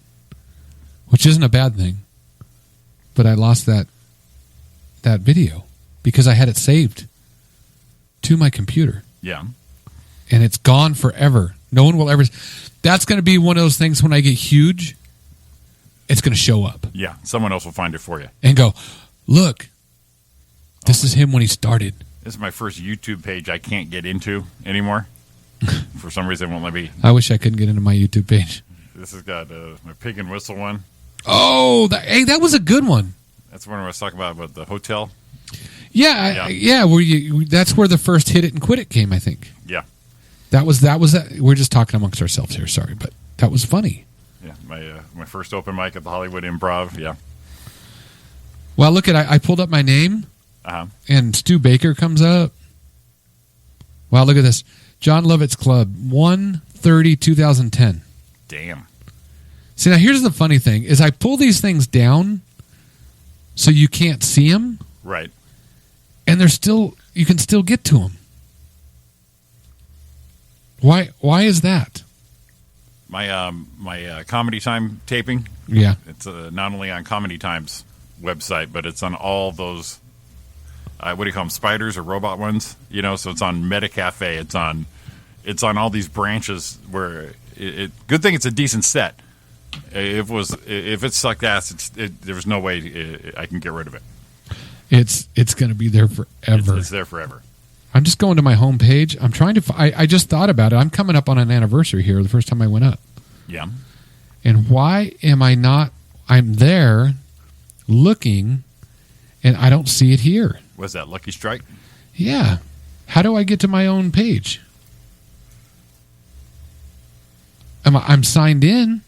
which isn't a bad thing. But I lost that video because I had it saved to my computer. Yeah. And it's gone forever. No one will ever. That's going to be one of those things when I get huge, it's going to show up Yeah. Someone else will find it for you. and go, look, this is him when he started. This is my first YouTube page I can't get into anymore. For some reason, it won't let me. I wish I couldn't get into my YouTube page. This has got my pig and whistle one. Oh, that was a good one. That's when I was talking about the hotel. Yeah, Yeah. where that's where the first hit it and quit it came, I think. Yeah. That was we're just talking amongst ourselves here, sorry, but that was funny. Yeah. My first open mic at the Hollywood Improv. Yeah. Well, look I pulled up my name Uh-huh. and Stu Baker comes up. Wow, look at this. John Lovitz Club, 1/30/2010. Damn. See, now here's the funny thing is I pull these things down so you can't see them, Right. and you can still get to them. Why is that? My Comedy Time taping. Yeah. It's not only on Comedy Time's website, but it's on all those. What do you call them? Spiders or robot ones? You know, so it's on Metacafe. It's on all these branches where good thing it's a decent set. If it sucked ass, there was no way I can get rid of it. It's going to be there forever. It's there forever. I'm just going to my homepage. I'm trying to. I just thought about it. I'm coming up on an anniversary here. The first time I went up. Yeah. And why am I not? I'm there, looking, and I don't see it here. Was that Lucky Strike? Yeah. How do I get to my own page? I'm signed in,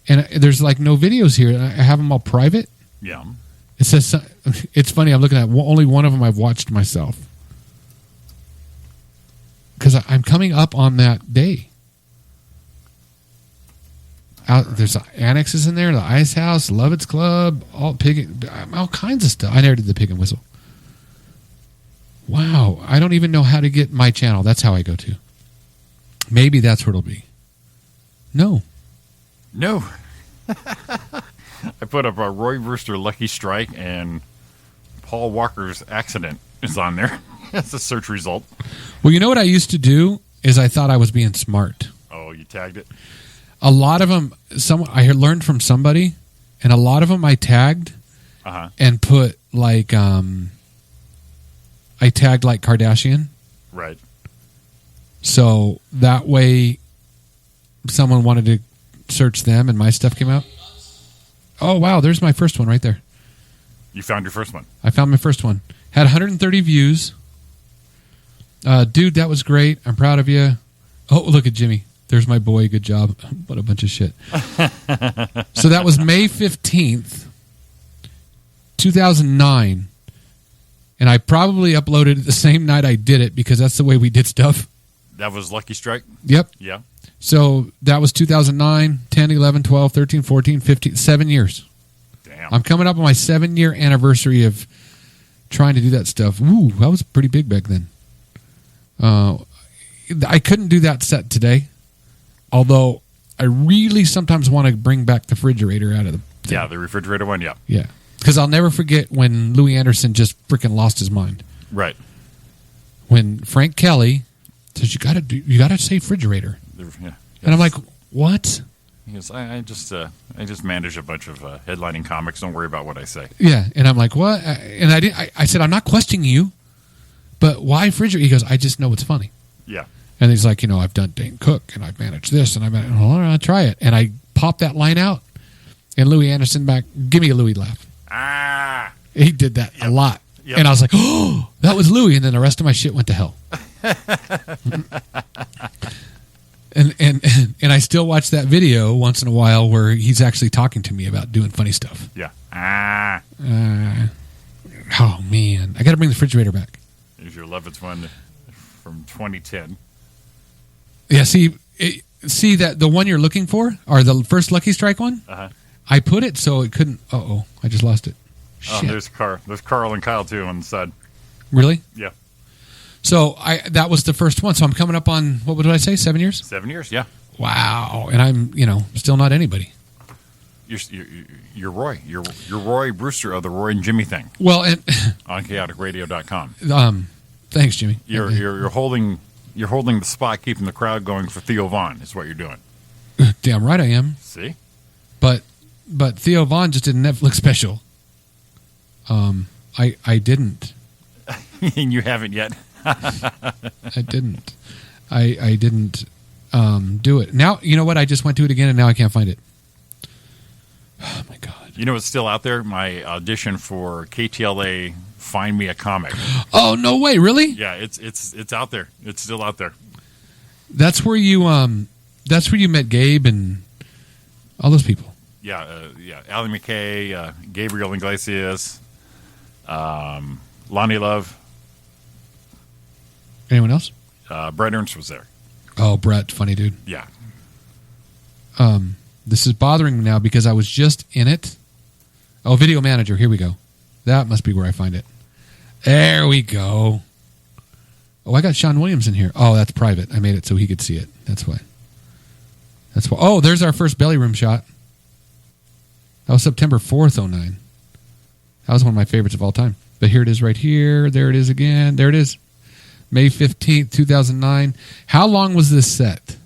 and there's like no videos here. I have them all private. Yeah. It says it's funny. I'm looking at only one of them I've watched myself because I'm coming up on that day. There's annexes in there, the Ice House, Lovett's Club, all kinds of stuff. I never did the Pig and Whistle. Wow, I don't even know how to get my channel. That's how I go to. Maybe that's where it'll be. No. I put up a Roy Brewster Lucky Strike, and Paul Walker's accident is on there. That's a search result. Well, you know what I used to do is I thought I was being smart. Oh, you tagged it? A lot of them, I had learned from somebody, and a lot of them I tagged and put like, I tagged like Kardashian. Right. So that way someone wanted to search them and my stuff came out. Oh, wow. There's my first one right there. You found your first one. I found my first one. Had 130 views. Dude, that was great. I'm proud of you. Oh, look at Jimmy. There's my boy. Good job. What a bunch of shit. So that was May 15th, 2009. And I probably uploaded it the same night I did it because that's the way we did stuff. That was Lucky Strike? Yep. Yeah. So that was 2009, 10, 11, 12, 13, 14, 15, 7 years. Damn. I'm coming up on my 7-year anniversary of trying to do that stuff. Ooh, that was pretty big back then. I couldn't do that set today, although I really sometimes want to bring back the refrigerator out of the thing. Yeah, the refrigerator one, yeah. Yeah. Because I'll never forget when Louis Anderson just freaking lost his mind. Right. When Frank Kelly says, you got to say refrigerator. Yeah. And I'm like, what? He goes, I just manage a bunch of headlining comics. Don't worry about what I say. Yeah, and I'm like, what? And I said, I'm not questioning you, but why refrigerator? He goes, I just know it's funny. Yeah. And he's like, I've done Dane Cook, and I've managed this, and I'll try it. And I popped that line out, and Louis Anderson back, give me a Louis laugh. Ah. He did that a lot. Yep. And I was like, oh, that was Louis. And then the rest of my shit went to hell. And I still watch that video once in a while where he's actually talking to me about doing funny stuff. Yeah. Ah. Oh, man. I got to bring the refrigerator back. Here's your Levitt's one from 2010. Yeah, see that the one you're looking for, or the first Lucky Strike one? Uh-huh. I put it so it couldn't. Uh-oh, I just lost it. Oh, Shit. there's Carl and Kyle, too, on the side. Really? Yeah. So that was the first one. So I'm coming up on, what did I say, 7 years? 7 years, yeah. Wow. And I'm, still not anybody. You're Roy. You're Roy Brewster of the Roy and Jimmy thing Well, and on chaoticradio.com. Thanks, Jimmy. You're holding the spot, keeping the crowd going for Theo Vaughn is what you're doing. Damn right I am. See? But Theo Vaughn just did a Netflix special. I didn't. And you haven't yet. I didn't. I didn't do it. Now, you know what? I just went to it again, and now I can't find it. Oh, my God. You know what's still out there? My audition for KTLA Find Me a Comic. Oh, no way. Really? Yeah, it's out there. It's still out there. That's where you met Gabe and all those people. Yeah, Allie McKay, Gabriel Iglesias, Lonnie Love. Anyone else? Brett Ernst was there. Oh, Brett, funny dude. Yeah. This is bothering me now because I was just in it. Oh, Video Manager. Here we go. That must be where I find it. There we go. Oh, I got Sean Williams in here. Oh, that's private. I made it so he could see it. That's why. That's why. Oh, there's our first belly room shot. That was September 4th, 09. That was one of my favorites of all time. But here it is right here. There it is again. There it is. May 15th, 2009. How long was this set?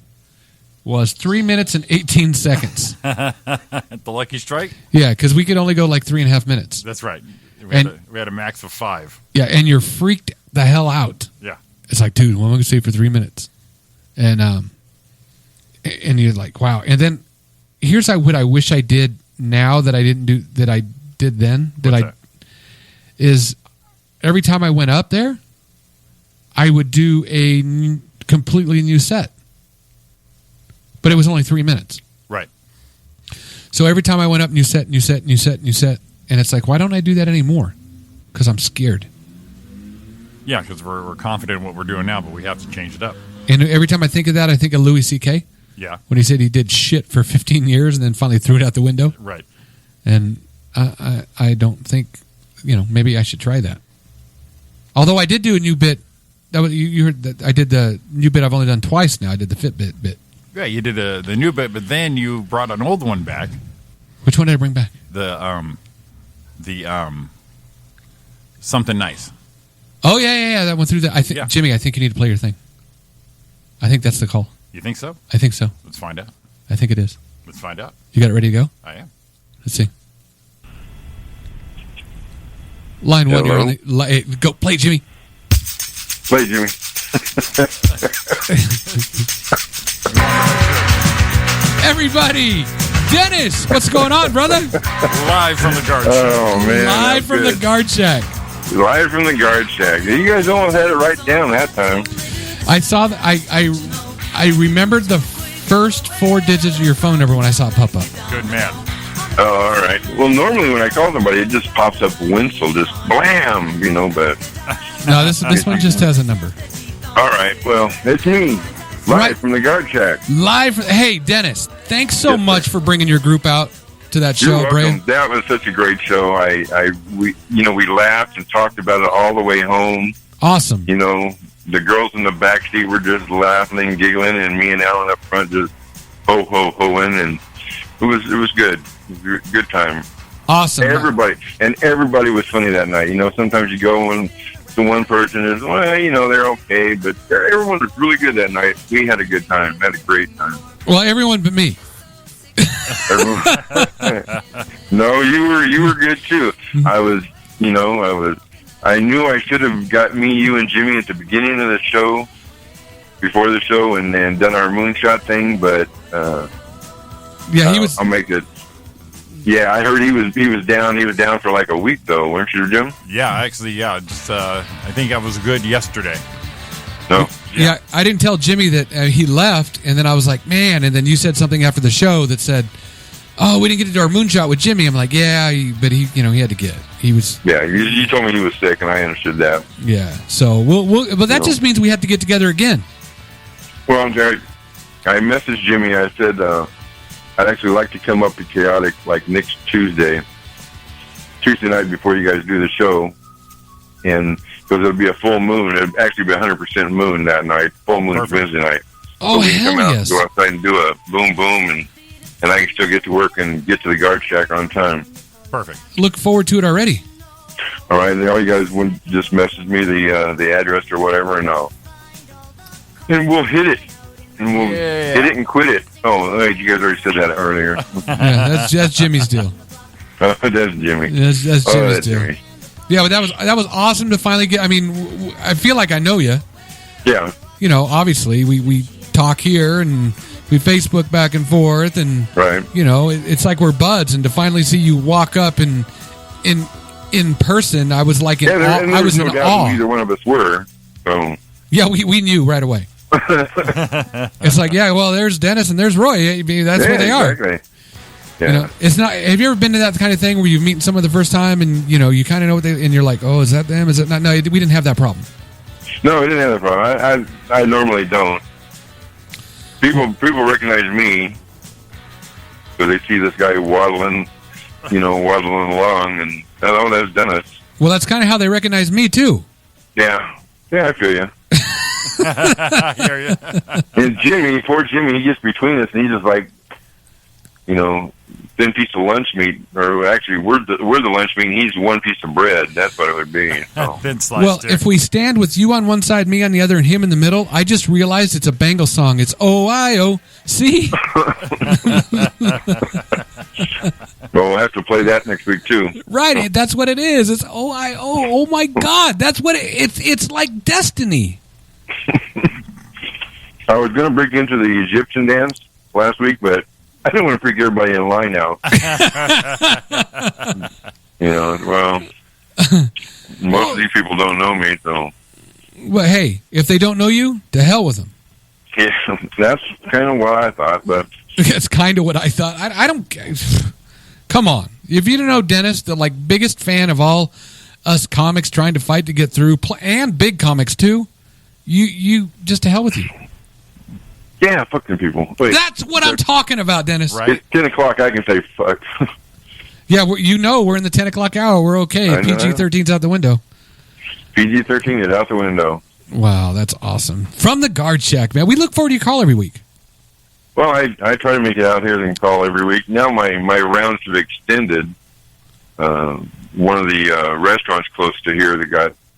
Was 3 minutes and 18 seconds. The Lucky Strike? Yeah, because we could only go like 3.5 minutes. That's right. We And- had a max of 5. Yeah, and you're freaked the hell out. Yeah. It's like, dude, what am I going to say for 3 minutes? And you're like, wow. And then here's what I wish I did now that I didn't do that I did then. Is every time I went up there, I would do a completely new set. But it was only 3 minutes. Right. So every time I went up, new set. And it's like, why don't I do that anymore? Because I'm scared. Yeah, because we're confident in what we're doing now, but we have to change it up. And every time I think of that, I think of Louis C.K. Yeah. when he said he did shit for 15 years and then finally threw it out the window. Right. And I don't think, maybe I should try that. Although I did do a new bit. That was, you heard that I did the new bit I've only done twice now. I did the Fitbit bit. Yeah, you did the new bit, but then you brought an old one back. Which one did I bring back? The something nice. Oh, yeah. That went through the. Yeah. Jimmy, I think you need to play your thing. I think that's the call. You think so? I think so. Let's find out. I think it is. Let's find out. You got it ready to go? I am. Let's see. Line one. You're on the, go play, Jimmy. Play, Jimmy. Everybody, Dennis, what's going on, brother? Live from the guard shack. Oh, man. Live from the guard shack. Live from the guard shack. You guys almost had it right down that time. I saw that. I remembered the first 4 digits of your phone number when I saw it pop up. Good man. Oh, all right. Well, normally when I call somebody, it just pops up Winsel, just blam, but... No, this one just has a number. All right. Well, it's me. Live Right. from the guard shack. Live. Hey, Dennis, thanks so Yes, sir. much for bringing your group out to that You're show, welcome. Brave. That was such a great show. We laughed and talked about it all the way home. Awesome. The girls in the back seat were just laughing and giggling, and me and Alan up front just ho-ho-hoing, and it was good. It was a good time. Awesome. Everybody was funny that night. Sometimes you go and the one person is, they're okay, but everyone was really good that night. We had a good time. Had a great time. Well, everyone but me. No, you were good too. I knew I should have got you and Jimmy at the beginning of the show, before the show, and then done our moonshot thing. But Yeah, he was. I'll make it. Yeah, I heard he was down. He was down for like a week though, weren't you, Jim? Yeah, actually, yeah. Just I think I was good yesterday. No. Yeah, I didn't tell Jimmy that he left, and then I was like, man. And then you said something after the show that said, "Oh, we didn't get to do our moonshot with Jimmy." I'm like, "Yeah, but he had to get. He was." Yeah, you told me he was sick, and I understood that. Yeah. So but that just means we have to get together again. Well, I messaged Jimmy. I said I'd actually like to come up to Chaotic like next Tuesday night before you guys do the show, and because it'll be a full moon. It'll actually be 100% moon that night. Full moon Wednesday night. Oh, so we can hell come out yes. and go outside and do a boom boom, and I can still get to work and get to the guard shack on time. Perfect. Look forward to it already. All right, and all you guys would just message me the address or whatever, and we'll hit it, and we'll hit it and quit it. Oh, wait, you guys already said that earlier. Yeah, that's Jimmy's deal. That's Jimmy. That's Jimmy's that's deal. Jimmy. Yeah, but that was awesome to finally get. I mean, I feel like I know you. Yeah, Obviously we talk here and we Facebook back and forth, and right. it's like we're buds. And to finally see you walk up and in person, I was like in awe. And I was there's in no doubt awe. who either one of us were. So Yeah, we knew right away. It's like, yeah, well, there's Dennis and there's Roy. That's where they are. Exactly. Yeah. It's not. Have you ever been to that kind of thing where you meet someone the first time and you kind of know what they, and you're like, oh, is that them? Is it not? No, we didn't have that problem. No, I didn't have that problem. I normally don't. People recognize me because they see this guy waddling along, and oh, that's Dennis. Well, that's kind of how they recognize me too. Yeah, I feel you. I hear you. And Jimmy, poor Jimmy, he gets between us, and he's just like, you know, thin piece of lunch meat, or actually, we're the lunch meat, and he's one piece of bread. That's what it would be. So. Thin sliced. Well, if we stand with you on one side, me on the other, and him in the middle, I just realized it's a Bengal song. It's O-I-O. See? Well, we'll have to play that next week, too. Right. That's what it is. It's O-I-O. Oh, my God. That's what it's like destiny. I was going to break into the Egyptian dance last week, but I didn't want to freak everybody in line out. You know, well, most of these people don't know me, so. Well, hey, if they don't know you, to hell with them. Yeah, that's kind of what I thought, but. That's kind of what I thought. I don't. Come on. If you don't know Dennis, the biggest fan of all us comics trying to fight to get through, and big comics too, you just to hell with you. Yeah, fuck them people. Wait, That's what I'm talking about, Dennis. Right. it's 10 o'clock, I can say fuck. Yeah, we're in the 10 o'clock hour. We're okay. I know. PG-13's out the window. PG-13 is out the window. Wow, that's awesome. From the Guard Shack, man. We look forward to your call every week. Well, I try to make it out here and call every week. Now my rounds have extended. One of the restaurants close to here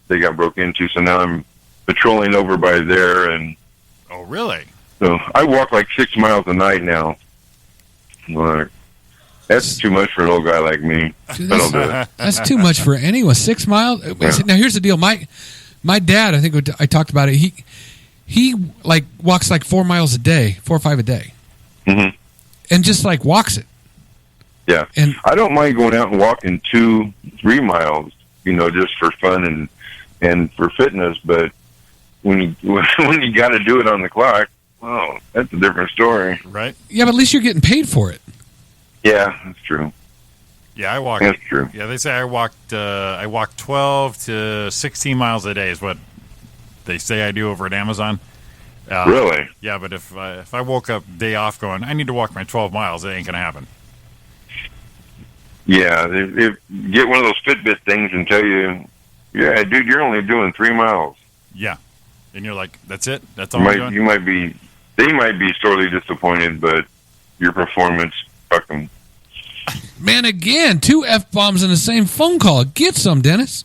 they got broke into, so now I'm patrolling over by there, and Oh, really? so I walk like 6 miles a night now. Like, that's too much for an old guy like me. Dude, I don't do it. That's too much for anyone. 6 miles. Now here's the deal. My dad, I think I talked about it. He walks 4 miles a day, 4 or 5 a day, Mhm. and just walks it. Yeah, And- I don't mind going out and walking 2-3 miles, just for fun and for fitness. But when you got to do it on the clock, oh, that's a different story. Right? Yeah, but at least you're getting paid for it. Yeah, that's true. Yeah, I walk. That's true. Yeah, they say I walked 12 to 16 miles a day is what they say I do over at Amazon. Really? Yeah, but if I woke up day off going, I need to walk my 12 miles, it ain't gonna happen. Yeah, if get one of those Fitbit things and tell you, yeah, dude, you're only doing 3 miles. Yeah, and you're like, that's it. That's all I'm doing. They might be sorely disappointed, but your performance, fuck them. Man, again, 2 F-bombs in the same phone call. Get some, Dennis.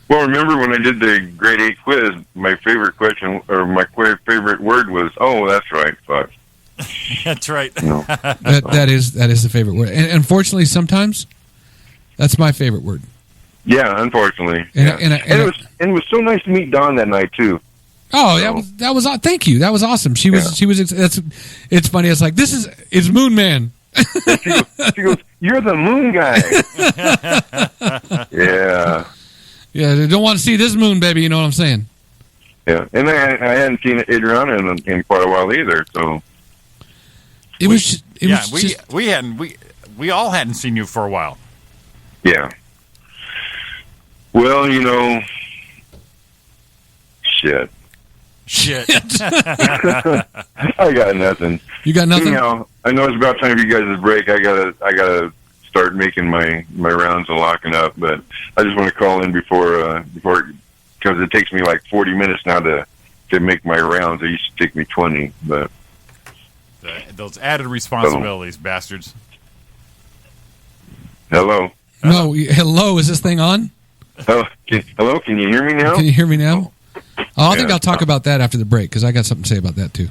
Well, remember when I did the grade 8 quiz, my favorite question, or my favorite word was, oh, that's right, fuck. That's right. No. That is the favorite word. And unfortunately, sometimes that's my favorite word. Yeah, unfortunately. And- Yeah. and- It was so nice to meet Dawn that night, too. Oh, that was thank you. That was awesome. She was. It's funny. It's like it's Moon Man. She goes, you're the moon guy. Yeah. Yeah, they don't want to see this moon, baby. You know what I'm saying? Yeah. And I hadn't seen Adriana in quite a while either, so. It was. Yeah, just, we all hadn't seen you for a while. Yeah. Well, shit. Shit. I got nothing. You got nothing. Anyhow, I know it's about time for you guys' break. I gotta start making my rounds and locking up. But I just want to call in before because it takes me like 40 minutes now to make my rounds. It used to take me 20. But Those added responsibilities, bastards. hello, No, hello. Is this thing on? hello, can you hear me now? Can you hear me now? Oh, I think Yeah. I'll talk about that after the break because I got something to say about that too.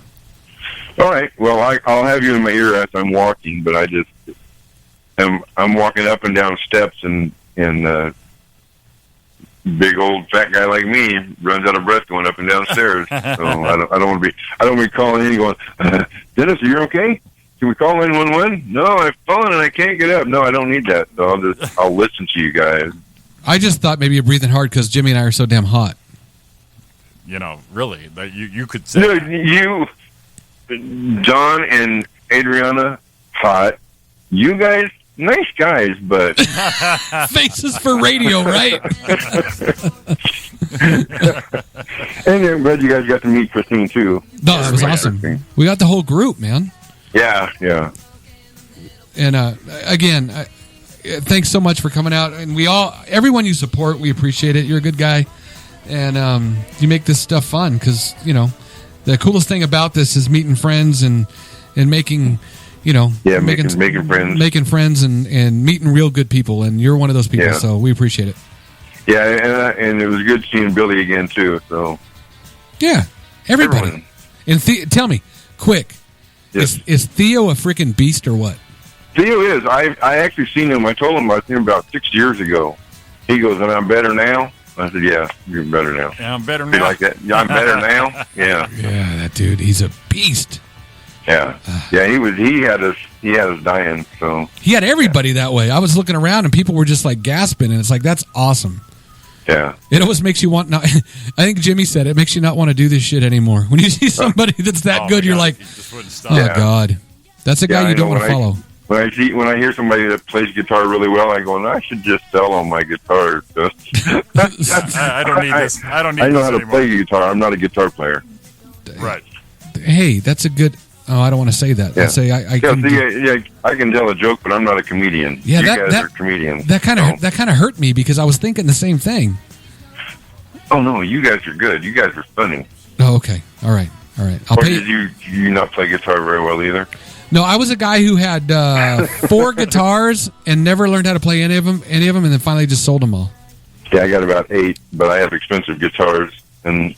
All right. Well, I'll have you in my ear as I'm walking, but I'm walking up and down steps, and big old fat guy like me runs out of breath going up and down stairs. So I don't want to be calling in going, Dennis, are you okay? Can we call 911? No, I've fallen and I can't get up. No, I don't need that. So I'll listen to you guys. I just thought maybe you're breathing hard because Jimmy and I are so damn hot. Really, that you could say. Dude, you, John and Adriana, hot. You guys, nice guys, but Faces for radio, right? and I'm glad you guys got to meet Christine too. No, that was awesome. We got the whole group, man. Yeah. And again, thanks so much for coming out. And everyone you support, we appreciate it. You're a good guy, and you make this stuff fun because The coolest thing about this is meeting friends and making, making friends. making friends and meeting real good people. And you're one of those people, Yeah. so we appreciate it. Yeah, and it was good seeing Billy again too. So Yeah, everybody. Everyone. And tell me, quick, Yes. is Theo a freaking beast or what? Theo is. I actually seen him. I told him I seen him about 6 years ago. He goes, "And I'm better now." I said, "Yeah, you're better now." Yeah, I'm better You now. like that? Yeah, I'm better now. Yeah, Yeah, that dude, he's a beast. yeah, yeah. He had us dying. So He had everybody that way. I was looking around and people were just like gasping, and it's like, that's awesome. yeah, It almost makes you want not. I think Jimmy said it makes you not want to do this shit anymore. When you see somebody that's that Oh, good, my you're God, like, he just wouldn't stop. oh Yeah. God, that's a guy Yeah, I you don't know. want to follow. When I hear somebody that plays guitar really well, I go, "I should just sell on my guitar." I don't need this. I don't need I know this how to anymore. play guitar. I'm not a guitar player. Right. Hey, that's a good. Oh, I don't want to say that. Yeah. Let's say I Yeah, can. see, I can tell a joke, but I'm not a comedian. Yeah, you that- guys that- are comedians. that kind so. of hurt me because I was thinking the same thing. Oh no, you guys are good. You guys are funny. Oh, okay, all right. I'll Or pay. did you not play guitar very well either? No, I was a guy who had 4 guitars and never learned how to play any of them, and then finally just sold them all. Yeah, I got about 8, but I have expensive guitars, and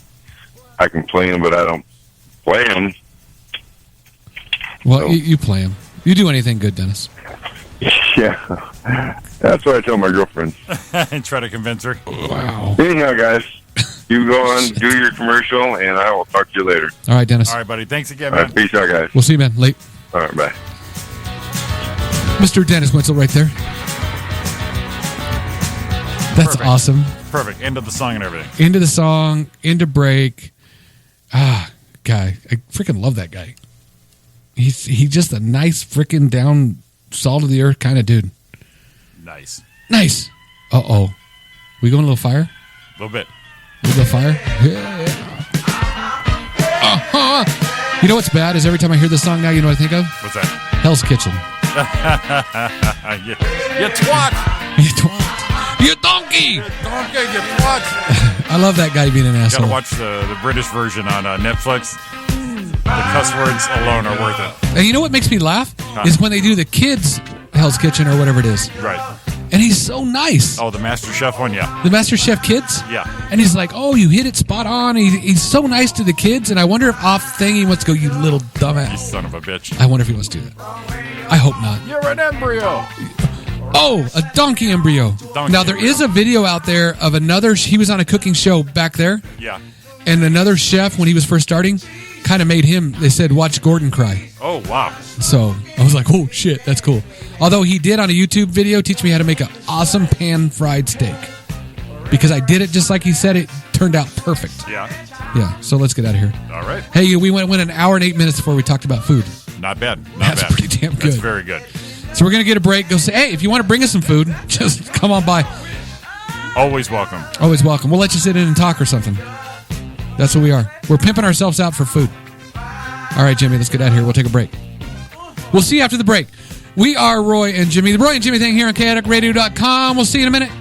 I can play them, but I don't play them. Well, So- you play them. You do anything good, Dennis. Yeah, that's what I tell my girlfriend. And try to convince her. Wow. Anyhow, guys, you go on, do your commercial, and I will talk to you later. All right, Dennis. All right, buddy. Thanks again, All man. right, peace out, guys. We'll see you, man. Late. All right, bye. Mr. Dennis Wentzel right there. That's Perfect. awesome. Perfect. End of the song and everything. Into the song, into break. Guy. I freaking love that guy. He's just a nice freaking down, salt of the earth kind of dude. Nice. Nice. Uh-oh. We going a little fire? A little bit. A little fire? Yeah. Uh-huh. You know what's bad is every time I hear this song now, you know what I think of? What's that? Hell's Kitchen. You twat. You twat. You donkey. Donkey, you twat. I love that guy being an Gotta asshole. watch the British version on Netflix. The cuss words alone are worth it. And you know what makes me laugh? Is when they do the kids' Hell's Kitchen or whatever it is. Right. And he's so nice. Oh, the Master Chef one, yeah. The Master Chef kids? Yeah. And he's like, oh, you hit it spot on. He's so nice to the kids. And I wonder if off thing he wants to go, you little You dumbass. son of a bitch. I wonder if he wants to do that. I hope not. You're an embryo. Oh, a donkey embryo. Donkey Now, there embryo. is a video out there of another, he was on a cooking show back there. Yeah. And another chef, when he was first starting, kind of made him, they said, watch Gordon cry. Oh, wow. So I was like, oh, shit, that's cool. Although he did on a YouTube video teach me how to make an awesome pan-fried steak. Because I did it just like he said, it turned out perfect. Yeah. Yeah, so let's get out of here. All right. Hey, we went an hour and 8 minutes before we talked about food. Not bad. Not That's bad. pretty damn That's good. very good. So we're going to get a break. Go say, hey, if you want to bring us some food, just come on by. Always welcome. Always welcome. We'll let you sit in and talk or something. That's what we are. We're pimping ourselves out for food. All right, Jimmy, let's get out of here. We'll take a break. We'll see you after the break. We are Roy and Jimmy. The Roy and Jimmy thing here on chaoticradio.com. We'll see you in a minute.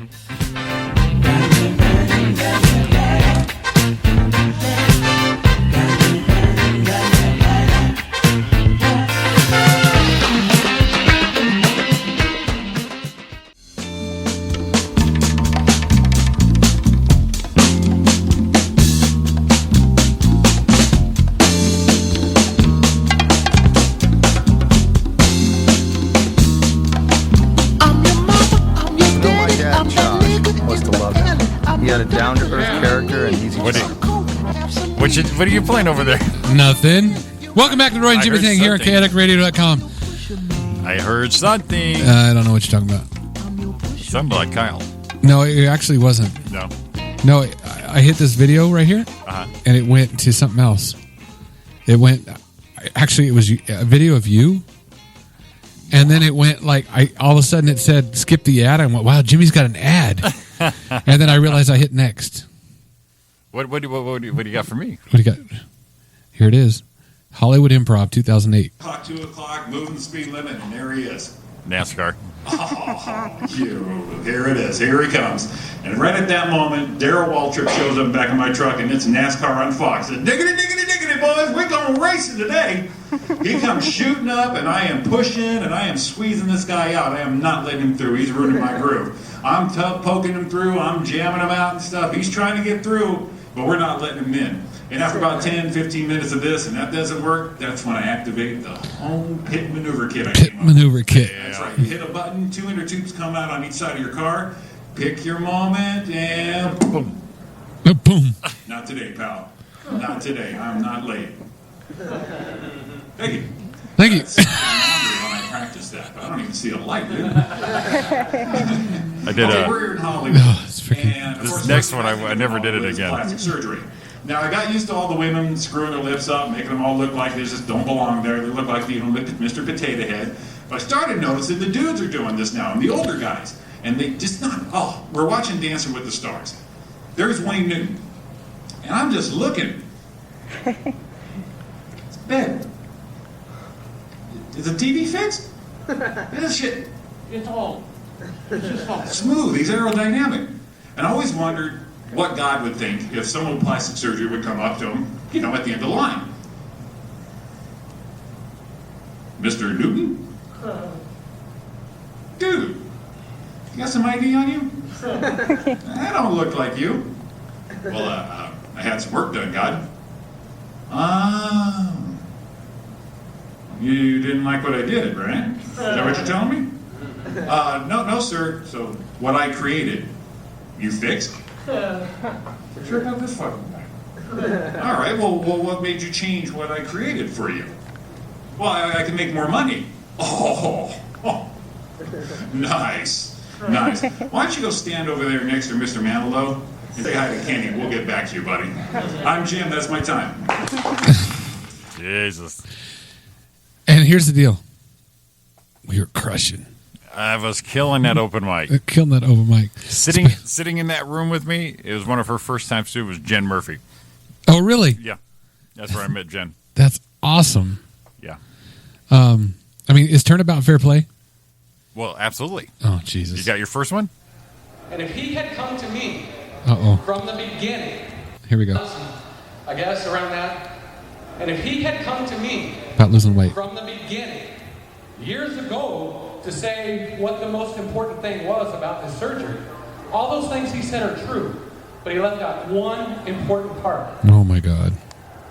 You know, my dad, Josh, must have loved him. He had a down-to-earth character and easy What to what are you playing over there? Nothing. Welcome back to the Roy and I Jimmy heard thing here on something. chaoticradio.com. I heard something. I don't know what you're talking about. Sounded like Kyle. No, it actually wasn't. No. No, I hit this video right here, Uh-huh. and it went to something else. It went, actually, it was a video of you, and then it went like, all of a sudden it said, skip the ad. I went, wow, Jimmy's got an ad. And then I realized I hit next. What do you got for me? What do you got? Here it is. Hollywood Improv 2008. Clock 2 o'clock, moving the speed limit, and there he is. NASCAR. Here it is. Here he comes. And right at that moment, Darrell Waltrip shows up back in my truck, and it's NASCAR on Fox. And diggity, diggity, diggity, boys, we're going to race it today. He comes shooting up, and I am pushing, and I am squeezing this guy out. I am not letting him through. He's ruining my groove. I'm poking him through. I'm jamming him out and stuff. He's trying to get through, but we're not letting him in. And after about 10, 15 minutes of this, and that doesn't work, that's when I activate the home pit maneuver kit. Pit maneuver kit. That's right. You hit a button, 2 inner tubes come out on each side of your car. Pick your moment, and boom. Boom. Not today, pal. Not today. I'm not late. Thank you. Thank you. That's when I practice that, but I don't even see a light, dude. I did Okay, a. we're in Hollywood. Oh, it's freaking- And, of This course, next first one, thing I never did it is again. Plastic surgery. Now, I got used to all the women screwing their lips up, making them all look like they just don't belong there. They look like, Mr. Potato Head. But I started noticing the dudes are doing this now, and the older guys. And they just not, oh, we're watching Dancing with the Stars. There's Wayne Newton. And I'm just looking. It's bad. Is the TV fixed? This shit, it's just all smooth. He's aerodynamic. And I always wondered what God would think if someone with plastic surgery would come up to him, at the end of the line. Mr. Newton? Dude, you got some ID on you? That don't look like you. Well, I had some work done, God. You didn't like what I did, right? Is that what you're telling me? No, sir. So what I created, you fixed? Sure about this fucking thing. All right. Well, what made you change what I created for you? Well, I can make more money. Oh. Nice. Why don't you go stand over there next to Mr. Manilow and say hi to Kenny. We'll get back to you, buddy. I'm Jim. That's my time. Jesus. And here's the deal. We were crushing. I was killing that open mic. Killing that over mic. Sitting in that room with me, it was one of her first times too, was Jen Murphy. Oh, really? Yeah. That's where I met Jen. That's awesome. Yeah. I mean, is Turnabout fair play? Well, absolutely. Oh, Jesus. You got your first one? And if he had come to me Uh-oh. from the beginning, Here we go. I guess around that, and if he had come to me About losing weight. from the beginning, years ago, to say what the most important thing was about this surgery, all those things he said are true, but he left out one important part. Oh, my God.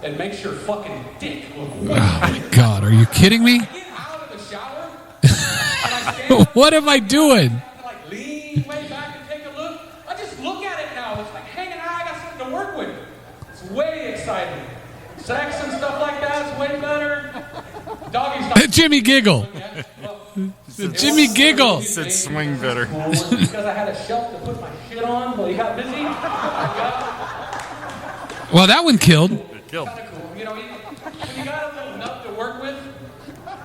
It makes your fucking dick look Oh, my God. Are you kidding me? I get out of the shower, and I stand up, What am I doing? I like lean way back and take a look. I just look at it now. It's like hanging out. I got something to work with. It's way exciting. Sex and stuff like that's way better. Doggy's not. Jimmy Giggle. Jimmy Giggle. Said swing better. Because I had a shelf to put my shit on while he got busy. I Well, that one killed. It killed. got kind of cool. When you got a little nut to work with,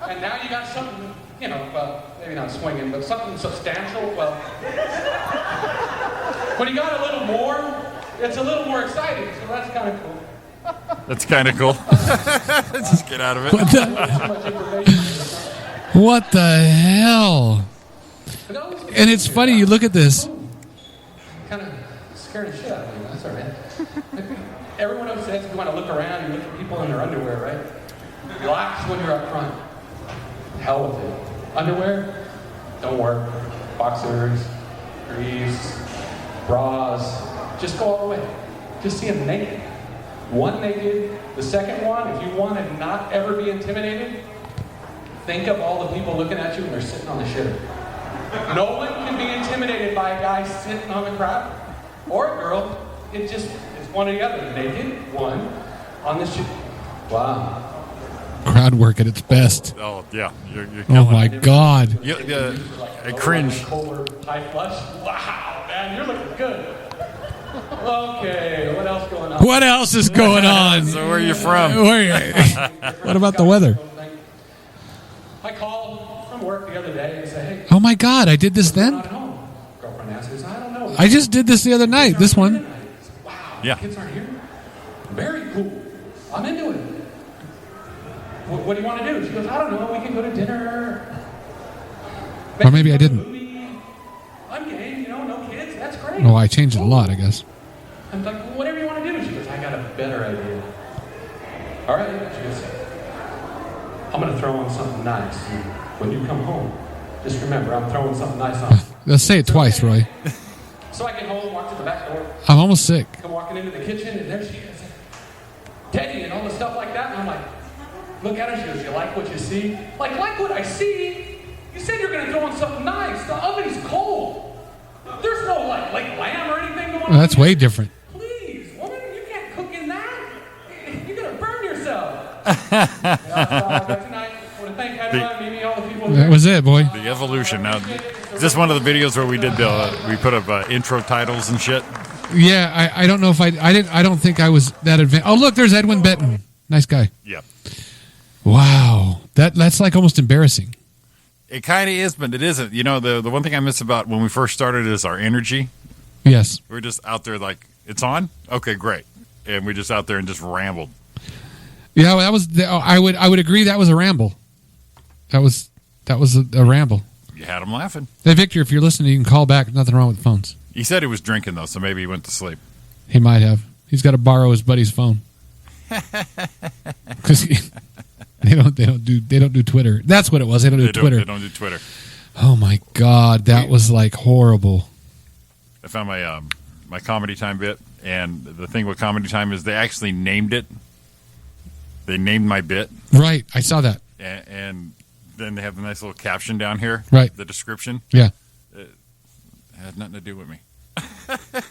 and now you got something, well, maybe not swinging, but something substantial. Well, when you got a little more, it's a little more exciting. So that's kind of cool. That's kind of cool. Just get out of it. What the, Too much information. what the hell? But that was And it's funny, you look at this. kind of scared the shit out of me. That's all right. Everyone always says you want to look around, you look at people in their underwear, right? Relax when you're up front. Hell with it. Underwear, don't work. Boxers, briefs, bras, just go all the way. Just see them naked. One naked. The second one, if you want to not ever be intimidated, think of all the people looking at you and they're sitting on the shitter. No one can be intimidated by a guy sitting on the crowd or a girl. It's one or the other. Naked, one, on the shit. Wow. Crowd work at its best. Oh, yeah. You're Oh, killing my it. God. I cringe. Kohler, high flush. Wow, man, you're looking good. Okay, what else going on? What else is going on? So where are you from? What about the weather? I called from work the other day and said, hey, Oh, my God. I did this I'm then? not home. Girlfriend answers, I don't know. I just did this the other night. This one. Wow, Yeah. kids aren't here? Very cool. I'm into it. What do you want to do? She goes, I don't know. We can go to dinner. Or maybe I didn't. Movie. I'm game, no kids. That's great. Oh, I changed it a lot, I guess. I'm like, well, whatever you want to do. She goes, I got a better idea. All right. She goes, I'm going to throw on something nice. And when you come home, just remember, I'm throwing something nice on. Let's say it twice, Roy. So I get home, walk to the back door, I'm almost sick. come walking into the kitchen, and there she is. Teddy and all the stuff like that. And I'm like, look at her. She goes, you like what you see? Like what I see? You said you're going to throw on something nice. The oven's cold. There's no like lamb or anything going on. Well, that's way different. Please, woman, you can't cook in that. You're going to burn yourself. That's all I got tonight. I want to thank Hedra, Mimi, all the people That was it, boy. The evolution. Now, is this one of the videos where we did we put up intro titles and shit? Yeah, I don't know if I don't think I was that advanced. Oh, look, there's Edwin Benton. Nice guy. Yeah. Wow. That's like almost embarrassing. It kind of is, but it isn't. You know, the one thing I miss about when we first started is our energy. Yes. We're just out there like, it's on? Okay, great. And we're just out there and just rambled. Yeah, that was. I would agree. That was a ramble. That was a ramble. You had him laughing. Hey, Victor, if you're listening, you can call back. Nothing wrong with phones. He said he was drinking, though, so maybe he went to sleep. He might have. He's got to borrow his buddy's phone because they don't do Twitter. That's what it was. They don't do Twitter. They don't do Twitter. Oh my God, that was like horrible. I found my my Comedy Time bit, and the thing with Comedy Time is they actually named it. They named my bit, Right, I saw that. and then they have a nice little caption down here. Right. The description. Yeah. It had nothing to do with me.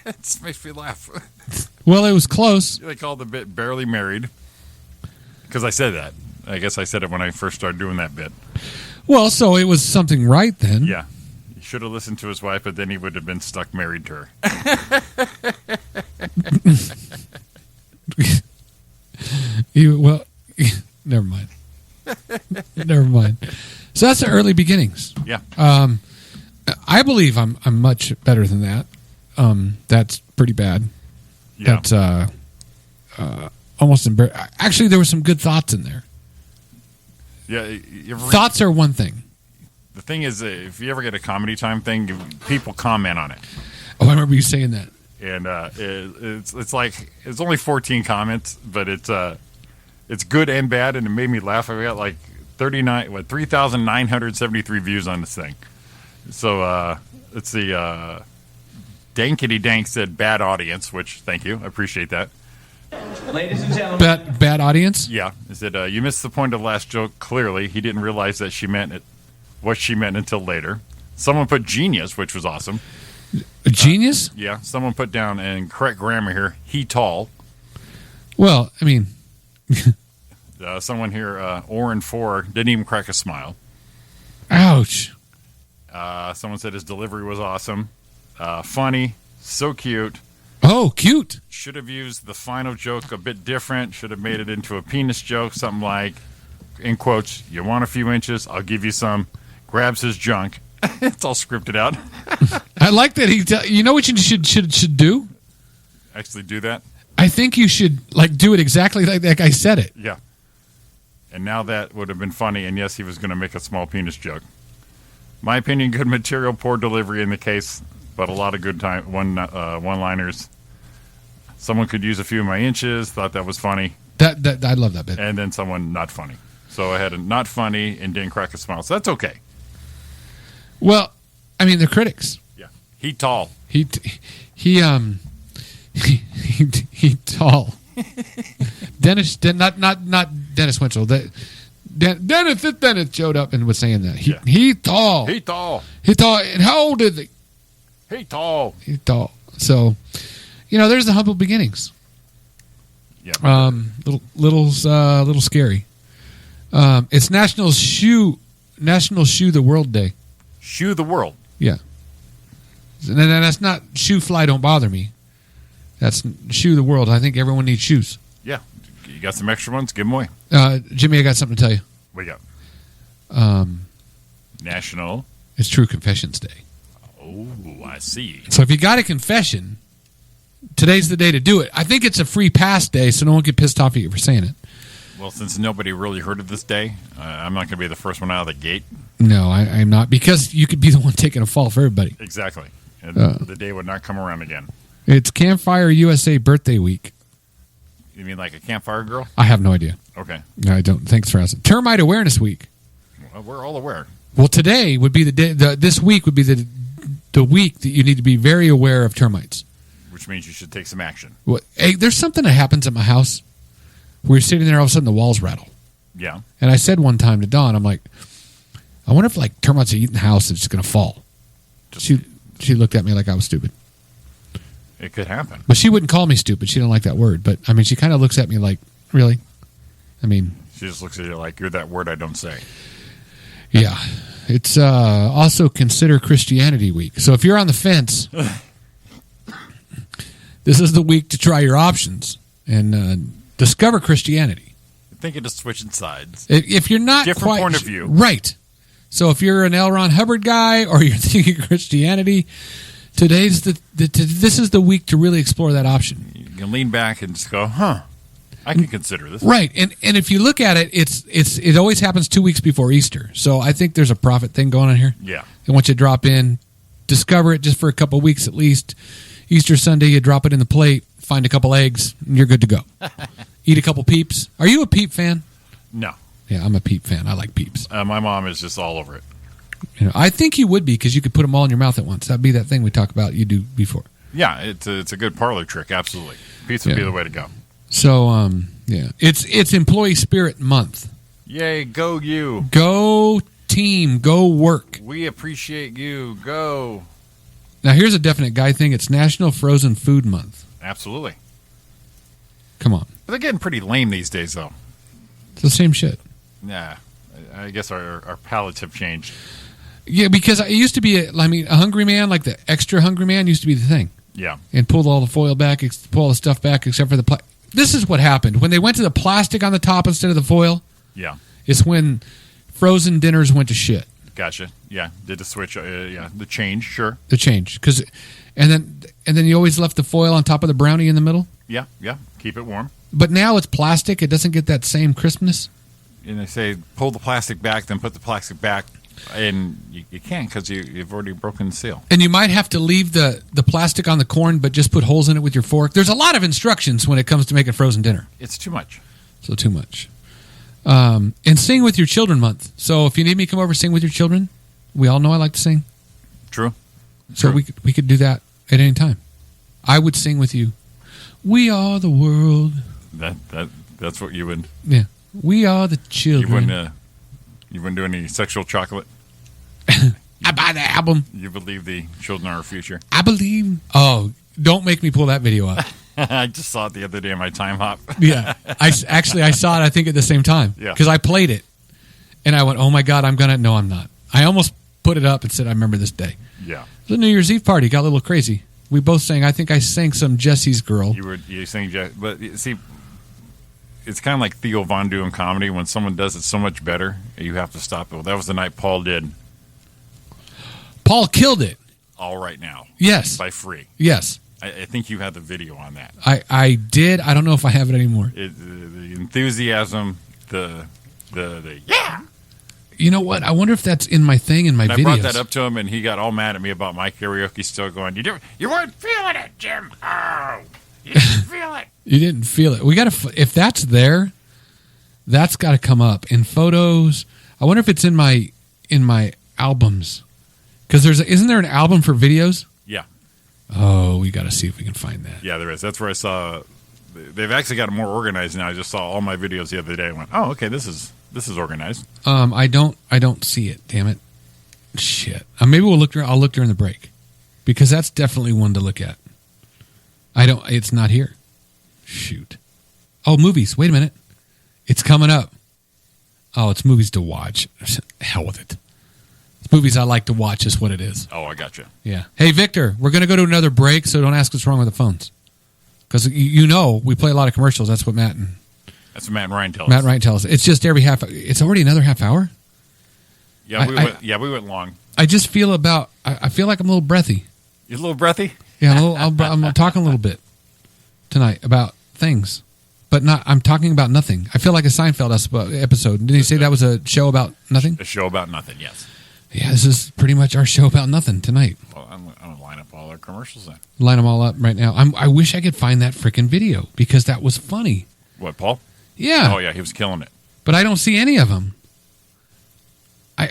It just makes me laugh. Well, it was close. They called the bit Barely Married because I said that. I guess I said it when I first started doing that bit. Well, so it was something right then. Yeah. He should have listened to his wife, but then he would have been stuck married to her. Never mind. Never mind. So that's the early beginnings. Yeah. I believe I'm much better than that. That's pretty bad. Yeah. That's almost embarrassing. Actually, there were some good thoughts in there. Yeah. Thoughts are one thing. The thing is, if you ever get a Comedy Time thing, people comment on it. Oh, I remember you saying that. And it's like, it's only 14 comments, but it's good and bad, and it made me laugh. I got like 3,973 views on this thing. So let's see. Dankity Dank said bad audience, which thank you, I appreciate that. Ladies and gentlemen. Bad audience. Yeah, he said you missed the point of the last joke. Clearly, he didn't realize that she meant it. What she meant until later. Someone put genius, which was awesome. A genius? Yeah, someone put down, and correct grammar here, he tall. Well, I mean, someone here, Oren4, didn't even crack a smile. ouch. Someone said his delivery was awesome. Funny, so cute. Oh, cute. Should have used the final joke a bit different. Should have made it into a penis joke. Something like, in quotes, you want a few inches, I'll give you some. Grabs his junk. It's all scripted out. I like that you know what you should do? Actually do that? I think you should like do it exactly like I said it. Yeah. And now that would have been funny, and yes, he was going to make a small penis joke. My opinion, good material, poor delivery in the case, but a lot of good one-liners. Someone could use a few of my inches, thought that was funny. That I love that bit. And then someone not funny. So I had a not funny and didn't crack a smile. So that's okay. Well, I mean, they're critics. Yeah. He tall. He tall. Dennis, not Dennis Winchell. Dennis showed up and was saying that. He tall. He tall. He tall. And how old is he? He tall. He tall. So, there's the humble beginnings. Yeah. Little scary. It's National Shoe the World Day. Shoe the world. Yeah. And that's not shoe fly don't bother me. That's shoe the world. I think everyone needs shoes. Yeah. You got some extra ones? Give them away. Jimmy, I got something to tell you. What you got? National. It's True Confessions Day. Oh, I see. So if you got a confession, today's the day to do it. I think it's a free pass day, so no one get pissed off at you for saying it. Well, since nobody really heard of this day, I'm not going to be the first one out of the gate. No, I'm not, because you could be the one taking a fall for everybody. Exactly. And the day would not come around again. It's Campfire USA Birthday Week. You mean like a campfire girl? I have no idea. Okay. No, I don't. Thanks for asking. Termite Awareness Week. Well, we're all aware. Well, today would be the day. This week would be the week that you need to be very aware of termites. Which means you should take some action. Well, hey, there's something that happens at my house where you're sitting there, all of a sudden the walls rattle. Yeah. And I said one time to Dawn, I'm like, I wonder if like termites are eating the house, it's just going to fall. She looked at me like I was stupid. It could happen. But she wouldn't call me stupid. She didn't like that word. But I mean, she kind of looks at me like, really? I mean, She just looks at you like, you're that word I don't say. yeah. It's also Consider Christianity Week. So if you're on the fence, this is the week to try your options and discover Christianity. Thinking of switching sides. If you're not Different quite point of view. right. So if you're an L. Ron Hubbard guy or you're thinking Christianity, today's this is the week to really explore that option. You can lean back and just go, I can consider this. Right, and if you look at it, it always happens 2 weeks before Easter. So I think there's a profit thing going on here. Yeah. And once you drop in, discover it just for a couple of weeks at least. Easter Sunday, you drop it in the plate, find a couple eggs, and you're good to go. Eat a couple peeps. Are you a peep fan? No. Yeah, I'm a peep fan. I like peeps. My mom is just all over it. You know, I think you would be because you could put them all in your mouth at once. That'd be that thing we talked about you do before. Yeah, it's a good parlor trick. Absolutely. Pizza would be Yeah. the way to go. So, yeah, it's Employee Spirit Month. Yay, go you. Go team, go work. We appreciate you. Go. Now, here's a definite guy thing. It's National Frozen Food Month. Absolutely. Come on. They're getting pretty lame these days, though. It's the same shit. Yeah. I guess our palates have changed. Yeah, because it used to be, a Hungry Man, like the extra Hungry Man used to be the thing. Yeah. And pull all the foil back, pull all the stuff back except for the This is what happened. When they went to the plastic on the top instead of the foil, Yeah. is when frozen dinners went to shit. Gotcha. Yeah. Did the switch. The change. Sure. The change. And then you always left the foil on top of the brownie in the middle. Yeah. Yeah. Keep it warm. But now it's plastic. It doesn't get that same crispness. And they say pull the plastic back, then put the plastic back. And you can't because you've already broken the seal. And you might have to leave the plastic on the corn, but just put holes in it with your fork. There's a lot of instructions when it comes to making frozen dinner. It's too much. So too much. And Sing with Your Children month. So if you need me to come over, sing with your children. We all know I like to sing. True. So True. we could do that at any time. I would sing with you. We are the world. That's what you would. Yeah. We are the children. You wouldn't do any sexual chocolate. I buy the album. You believe the children are our future. I believe. Oh, don't make me pull that video up. I just saw it the other day in my time hop. Yeah. I saw it, I think, at the same time. Yeah. Because I played it. And I went, oh, my God, No, I'm not. I almost put it up and said, I remember this day. Yeah. The New Year's Eve party got a little crazy. We both sang. I think I sang some Jesse's Girl. You sang, but see, it's kind of like Theo Von doing comedy. When someone does it so much better, you have to stop it. Well, that was the night Paul did Paul killed it. All Right Now. Yes. By Free. Yes. I think you had the video on that. I did. I don't know if I have it anymore. The enthusiasm, the yeah. You know what? I wonder if that's in my thing in my And I videos. brought that up to him, and he got all mad at me about my karaoke. Still going, you weren't feeling it, Jim. Oh, you didn't feel it. You didn't feel it. We got to. If that's there, that's got to come up in photos. I wonder if it's in my albums because isn't there an album for videos? Yeah. Oh, we got to see if we can find that. Yeah, there is. That's where I saw. They've actually got it more organized now. I just saw all my videos the other day and went, oh, okay, this is organized. I don't see it. Damn it. Shit. Maybe we'll look. I'll look during the break because that's definitely one to look at. It's not here. Shoot. Oh, movies. Wait a minute. It's coming up. Oh, it's movies to watch. Hell with it. It's movies I like to watch is what it is. Oh, I got you. Yeah. Hey, Victor, we're going to go to another break, so don't ask what's wrong with the phones. Because you know we play a lot of commercials. That's what Matt and Ryan tells us. Matt Ryan tells us. It's just every half. It's already another half hour. Yeah, we went long. I just feel I feel like I'm a little breathy. You're a little breathy? Yeah, I'm talking a little bit tonight about things, but not. I'm talking about nothing. I feel like a Seinfeld episode. Didn't he say that was a show about nothing? A show about nothing, yes. Yeah, this is pretty much our show about nothing tonight. Well, I'm lying. line up all our commercials then. Line them all up right now. I wish I could find that freaking video because that was funny. What, Paul? Yeah. Oh, yeah, he was killing it. But I don't see any of them.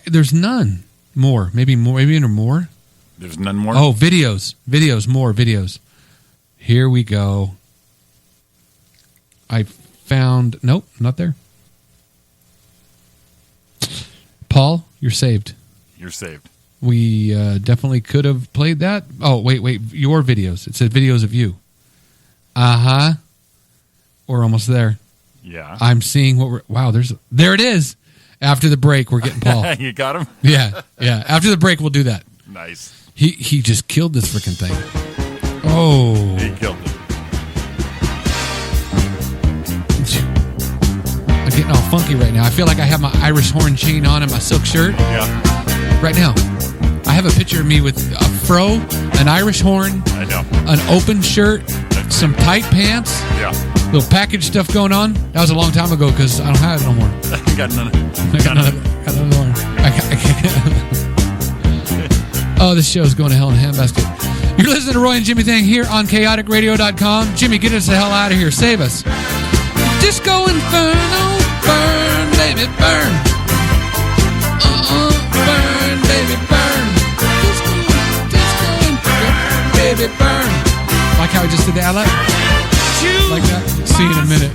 There's none. More. Maybe more. There's none more? Oh, videos. More videos. Here we go. I found... Nope, not there. Paul, you're saved. You're saved. We definitely could have played that. Oh, wait. Your videos. It said videos of you. Uh-huh. We're almost there. Yeah. I'm seeing what we're... Wow, there it is. After the break, we're getting Paul. You got him? Yeah. After the break, we'll do that. Nice. He just killed this freaking thing. Oh. He killed it. I'm getting all funky right now. I feel like I have my Irish horn chain on and my silk shirt. Yeah. Right now. I have a picture of me with a fro, an Irish horn, I know. an open shirt, some tight pants, Yeah. little package stuff going on. That was a long time ago because I don't have it no more. Got none. I got none more. Oh, this show's going to hell in a handbasket. You're listening to Roy and Jimmy Thing here on chaoticradio.com. Jimmy, get us the hell out of here. Save us. Disco Inferno, burn, baby, burn. Burn, baby, burn. Disco Inferno, baby, burn. Like how I just did the ad-lib? Like that? See you in a minute.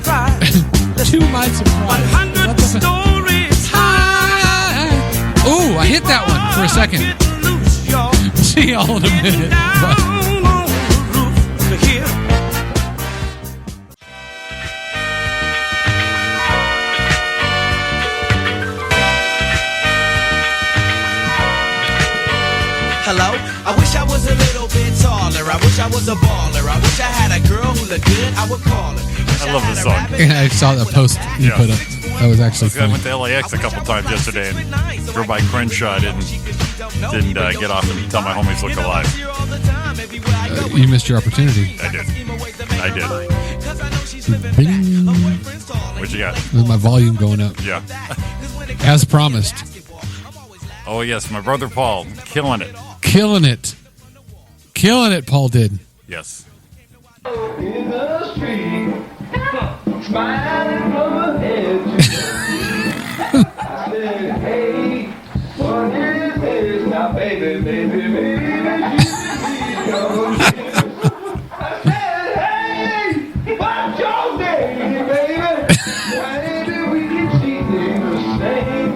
To my surprise. 100 stories high. Ooh, I hit that one for a second. See y'all in a minute. Bye. Hello? I wish I was a little bit taller. I wish I was a baller. I wish I had a girl who looked good. I would call her. I love this song. Yeah, I saw that post you put up. That was actually I went funny. to LAX a couple times yesterday and drove by Crenshaw. Didn't get off and tell my homies look alive. You missed your opportunity. I did. Bing. What you got? With my volume going up. Yeah. As promised. Oh, yes. My brother Paul. Killing it. Killing it. Killing it, Paul did. Yes. In the street, smiling from a hedge. I said, hey, what is this? Now, baby, I said, hey, what's your name, baby? Maybe we can see things the same.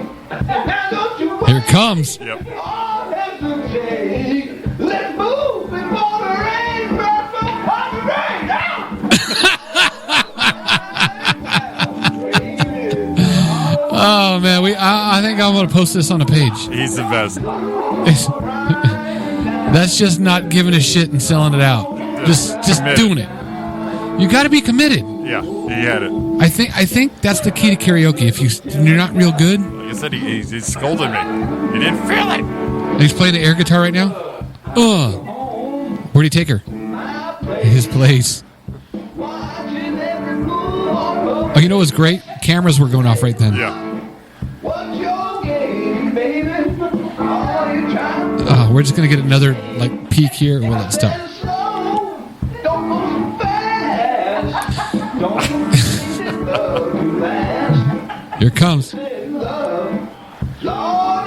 Now, don't you Here it comes. Yep. all hesitate. Let's move before the rain burns the fucking rain down. Oh, man. I think I'm going to post this on a page. He's the best. That's just not giving a shit and selling it out. Just Committed. doing it. You got to be committed. Yeah. He had it. I think that's the key to karaoke. If you're not real good, Like I said, he scolded me. He didn't feel it. and he's playing the air guitar right now. Where'd he take her? His place. Oh, you know what's great? Cameras were going off right then. Yeah. What's your game, baby? Are you trying to We're just gonna get another like peek here. Well, let's stop. slow? Don't move fast. Don't move too fast. Here it comes. Lord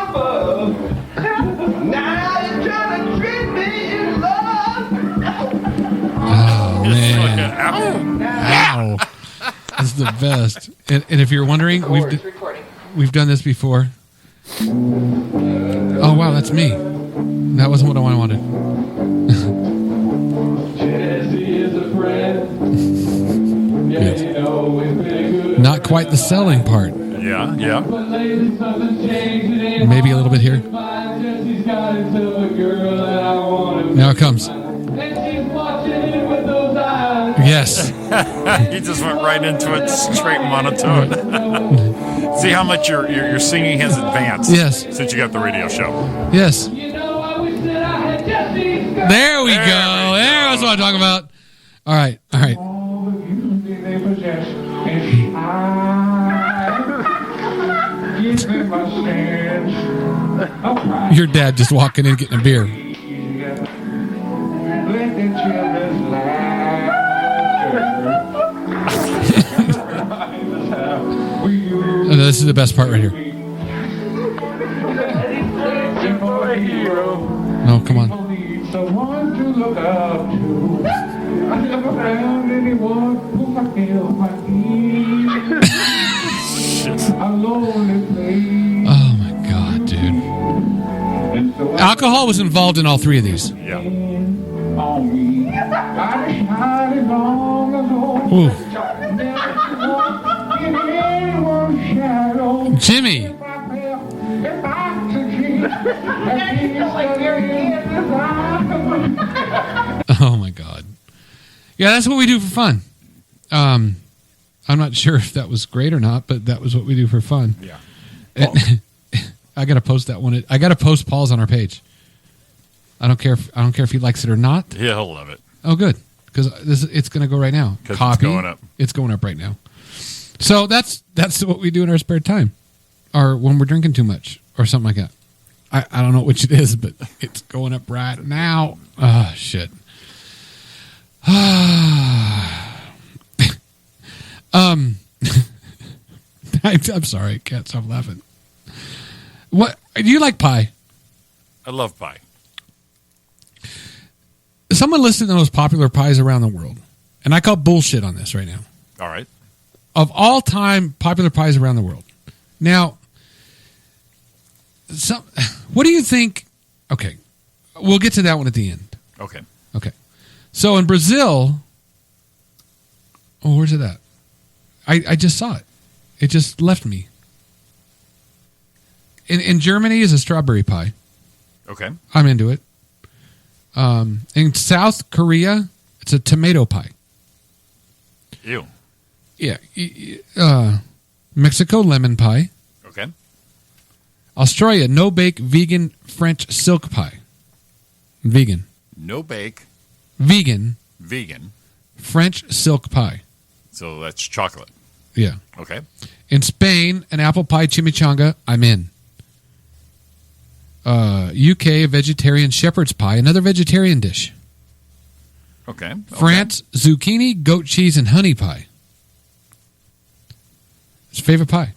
above. Now you're trying to trick me in love. Oh man! Ow. Ow! That's the best. And if you're wondering, we've done this before. Oh wow, that's me. That wasn't what I wanted. Jesse is a friend. Yes. You know it's been good. Not quite the selling part. Yeah. Yeah. But lately something changed. It ain't Maybe a little bit here. fine. Jesse's got into a girl that I want to. Now it comes. And she's watching it with those eyes. Yes. He just went right into it, straight monotone. See how much your singing has advanced. Yes. Since you got the radio show. Yes. You know, I wish that I had Jesse's girl. There we There go. we There's what I'm talking about. All right. All right. All the beauty they possess. And I give them a sense of pride. Your dad just walking in getting a beer. this is the best part right here. No, come on. Someone to look up to. I never found anyone who I feel my needs. A lonely place. Oh my god, dude. And so Alcohol was involved in all three of these. Yeah. on me. I tried as long as hope. Ooh. Never walk in anyone's shadow. Jimmy. If I succeed, at least Oh my god. Yeah, that's what we do for fun. I'm not sure if that was great or not, but that was what we do for fun. Yeah. And- I gotta post that one. I gotta post Paul's on our page. I don't care if he likes it or not. Yeah, he'll love it. Oh, good, because it's gonna go right now. 'Cause it's Copy. going up. It's going up right now. So that's what we do in our spare time, or when we're drinking too much, or something like that. I don't know which it is, but it's going up right now. Ah, shit. I'm sorry, I can't stop laughing. What do you like pie? I love pie. Someone listed the most popular pies around the world, and I call bullshit on this right now. All right. Of all time popular pies around the world. Now, what do you think? Okay, we'll get to that one at the end. Okay. Okay, so in Brazil, where's it at? I just saw it. It just left me. In Germany is a strawberry pie. Okay. I'm into it. In South Korea, it's a tomato pie. Ew. Yeah. Mexico, lemon pie. Okay. Australia, no bake vegan French silk pie. Vegan. No bake. Vegan Vegan. French silk pie. So that's chocolate. Yeah. Okay. In Spain, an apple pie chimichanga. I'm in. UK, vegetarian shepherd's pie, another vegetarian dish. Okay. France, zucchini, goat cheese, and honey pie. It's your favorite pie.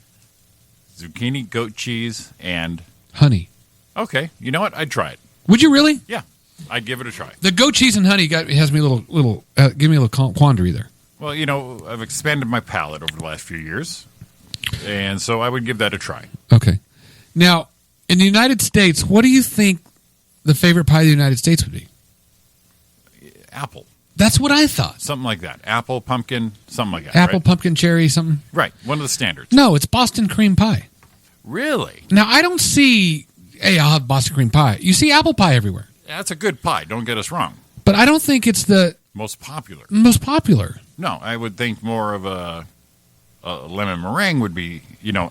Zucchini, goat cheese, and Honey. okay. You know what? I'd try it. Would you really? Yeah. I'd give it a try. The goat cheese and honey has me a little give me a little quandary there. Well, you know, I've expanded my palate over the last few years, and so I would give that a try. Okay. Now, in the United States, what do you think the favorite pie of the United States would be? Apple. That's what I thought. Something like that. Apple, pumpkin, something like that. Apple, right? pumpkin, cherry, something. Right. One of the standards. No, it's Boston cream pie. Really? Now, I don't see, hey, I'll have Boston cream pie. You see apple pie everywhere. That's a good pie. Don't get us wrong. But I don't think it's the Most popular. most popular. No, I would think more of a lemon meringue would be,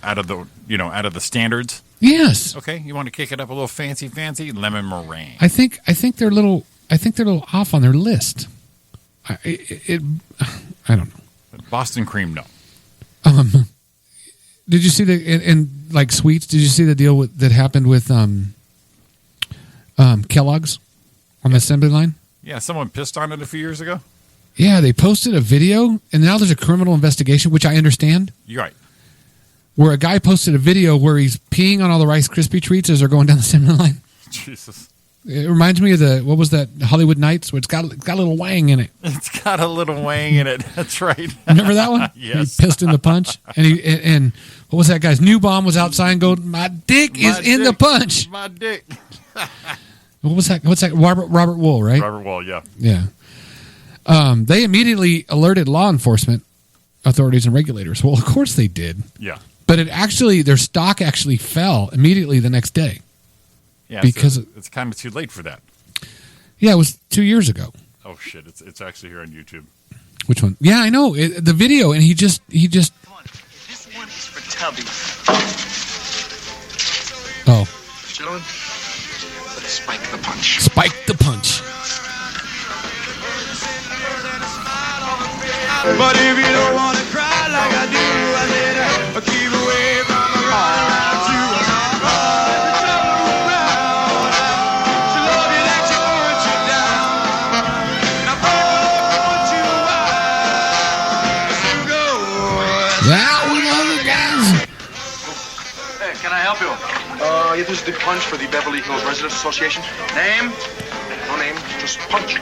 out of the standards. Yes. Okay, you want to kick it up a little fancy lemon meringue. I think they're a little off on their list. I don't know. But Boston cream, no. Did you see in like sweets? Did you see the deal that happened with Kellogg's on the assembly line? Yeah, someone pissed on it a few years ago. Yeah, they posted a video, and now there's a criminal investigation, which I understand. You're right. Where a guy posted a video where he's peeing on all the Rice Krispie treats as they're going down the assembly line. Jesus. It reminds me of what was that Hollywood Nights, where it's got a little wang in it. It's got a little wang in it. That's right. Remember that one? Yes. He pissed in the punch, and what was that guy's new bomb was outside and go, my dick is in the punch. My dick. What was that? What's that? Robert Wool, right? Robert Wall, yeah. Yeah. They immediately alerted law enforcement authorities and regulators. Well, of course they did. Yeah. But their stock actually fell immediately the next day. Yeah, Because so it's kind of too late for that. Yeah, it was 2 years ago. Oh, shit. It's actually here on YouTube. Which one? Yeah, I know. The video, and he just... This one is for Tubby. Oh. Gentlemen, let's spike the punch. Spike the punch. But if you don't want to cry like I do, I said keep away from the ground. You she love you like she put you down. Now put you out. You go. Now we love the guys. help you? Yeah, this is the punch for the Beverly Hills Residents Association. Name? No name, just punch.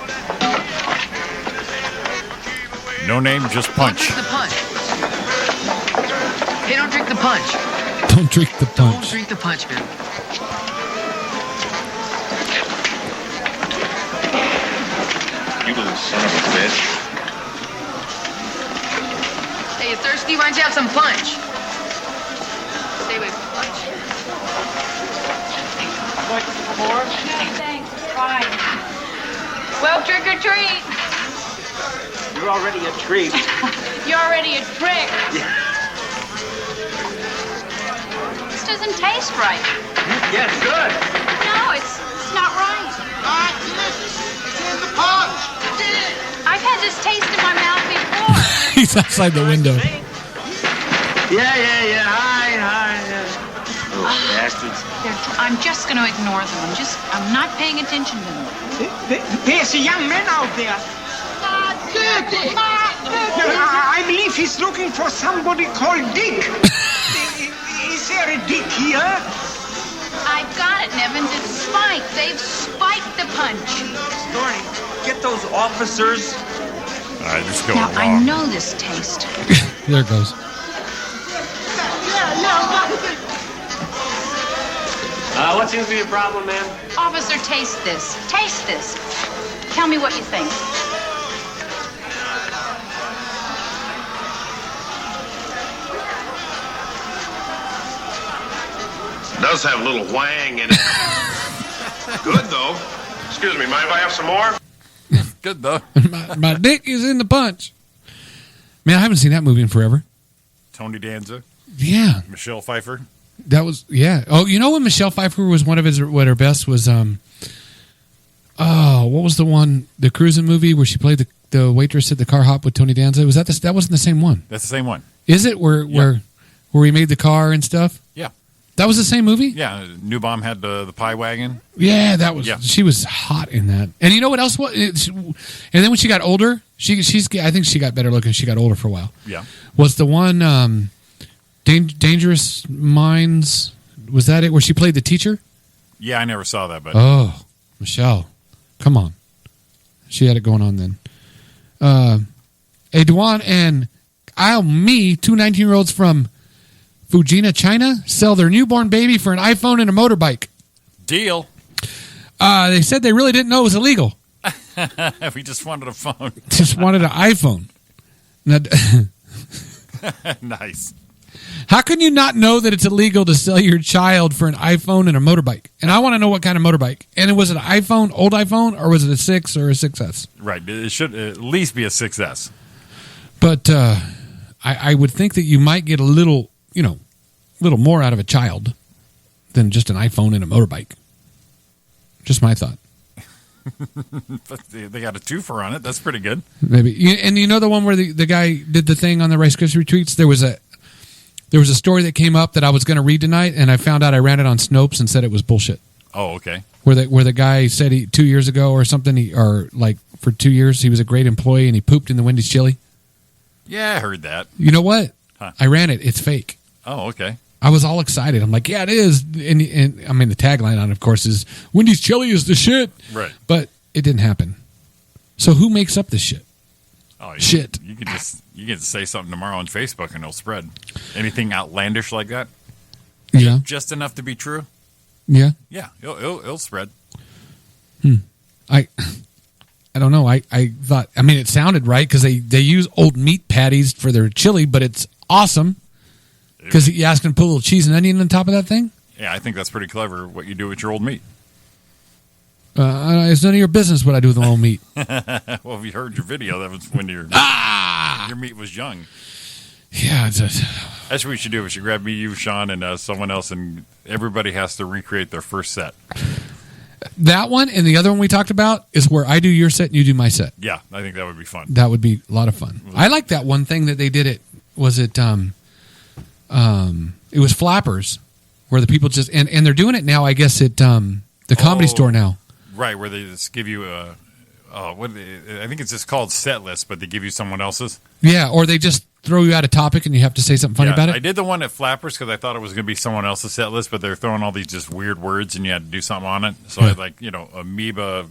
No name, just punch. Drink the punch. Hey, don't drink the punch. Don't drink the Don't punch. drink the punch, man. You little son of a bitch. Hey, you thirsty? Why don't you have some punch? Stay away from punch. No, thanks. Fine. Well, trick or treat. You're already a treat. You're already a trick. This doesn't taste right. Yes, good. No, it's not right. It's in the punch. I've had this taste in my mouth before. He's outside the window. Yeah. Hi. Little bastards. I'm just going to ignore them. I'm not paying attention to them. There's a young man out there. I believe he's looking for somebody called Dick. Is there a Dick here? I've got it, Nevins. It's Spike. They've spiked the punch. Story, get those officers. All right, just go Now, I along. know this taste. There it goes. What seems to be your problem, ma'am? Officer, taste this. Taste this. Tell me what you think. Does have a little wang in it. Good, though. Excuse me, mind if I have some more? Good, though. my dick is in the punch. Man, I haven't seen that movie in forever. Tony Danza, Yeah. Michelle Pfeiffer. That was, yeah. Oh, you know when Michelle Pfeiffer was one of her best was, what was the one, the cruising movie where she played the waitress at the car hop with Tony Danza? Was that that wasn't the same one? That's the same one. Is it where we made the car and stuff? Yeah. That was the same movie? Yeah, Newbaum had the pie wagon. Yeah, that was. Yeah. She was hot in that. And you know what else? And then when she got older, I think she got better looking. She got older for a while. Yeah. Was the one Dangerous Minds? Was that it? Where she played the teacher? Yeah, I never saw that, but Oh, Michelle, come on. She had it going on then. Duan and Me, two 19-year-olds from Fujina, China, sell their newborn baby for an iPhone and a motorbike. deal. They said they really didn't know it was illegal. We just wanted a phone. Just wanted an iPhone. Now, Nice. how can you not know that it's illegal to sell your child for an iPhone and a motorbike? And I want to know what kind of motorbike. And it was an iPhone, old iPhone, or was it a 6 or a 6S? Right. It should at least be a 6S. But I would think that you might get a little more out of a child than just an iPhone and a motorbike. Just my thought. But they got a twofer on it. That's pretty good. Maybe. And you know the one where the guy did the thing on the Rice Krispie Treats? There was a story that came up that I was going to read tonight, and I found out I ran it on Snopes and said it was bullshit. Oh, okay. Where the guy said 2 years ago or something, for 2 years he was a great employee and he pooped in the Wendy's chili. Yeah, I heard that. You know what? Huh. I ran it. It's fake. Oh, okay. I was all excited. I'm like, yeah, it is. And I mean, the tagline on it, of course, is Wendy's chili is the shit. Right. But it didn't happen. So who makes up this shit? Oh, Shit. You can say something tomorrow on Facebook and it'll spread. Anything outlandish like that? Yeah. Just enough to be true? Yeah. Yeah, it'll spread. I don't know. I thought, I mean, it sounded right because they use old meat patties for their chili, but it's awesome because you ask them to put a little cheese and onion on top of that thing. Yeah, I think that's pretty clever what you do with your old meat. It's none of your business what I do with my old meat. Well, if you heard your video, that was when your meat was young. Yeah. That's what we should do. We should grab me, you, Sean, and someone else, and everybody has to recreate their first set. That one and the other one we talked about is where I do your set and you do my set. Yeah, I think that would be fun. That would be a lot of fun. I like that one thing that they did it. Was it it was Flappers where the people just and they're doing it now, I guess, at the Comedy Store now. Right, where they just give you I think it's just called set list, but they give you someone else's. Yeah, or they just throw you out a topic and you have to say something funny about it? I did the one at Flappers because I thought it was going to be someone else's set list, but they're throwing all these just weird words and you had to do something on it. So I had amoeba,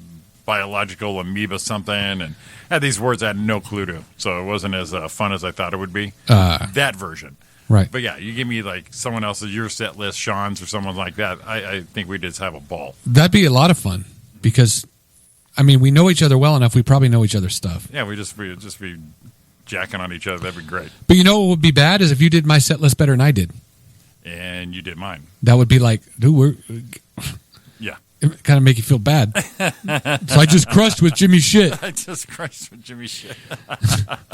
biological amoeba something, and had these words I had no clue to. So it wasn't as fun as I thought it would be. That version. Right. But yeah, you give me like someone else's, your set list, Sean's or someone like that. I think we just have a ball. That'd be a lot of fun because, I mean, we know each other well enough. We probably know each other's stuff. Yeah, we just be jacking on each other. That'd be great. But you know what would be bad is if you did my set list better than I did. And you did mine. That would be like, dude, yeah. It kind of make you feel bad. So I just crushed with Jimmy's shit. I just crushed with Jimmy's shit.